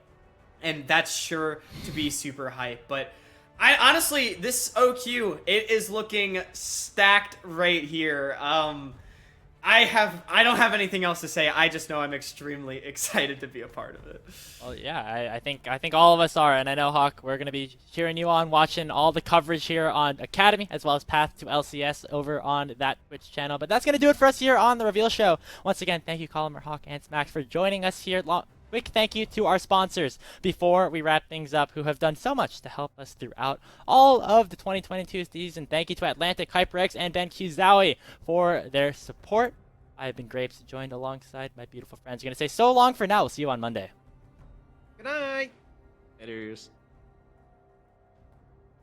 And that's sure to be super hype. But I honestly, this OQ, it is looking stacked right here. I don't have anything else to say. I just know I'm extremely excited to be a part of it.
Well, yeah, I think all of us are, and I know Hawk, we're gonna be cheering you on, watching all the coverage here on Academy as well as Path to LCS over on that Twitch channel. But that's gonna do it for us here on the Reveal Show. Once again, thank you, Column, Hawk, and Smack for joining us here. Quick thank you to our sponsors before we wrap things up, who have done so much to help us throughout all of the 2022 season. Thank you to Atlantic, HyperX, and Ben Kizawi for their support. I have been Grapes, joined alongside my beautiful friends. We're going to say so long for now. We'll see you on Monday.
Good night.
Laters.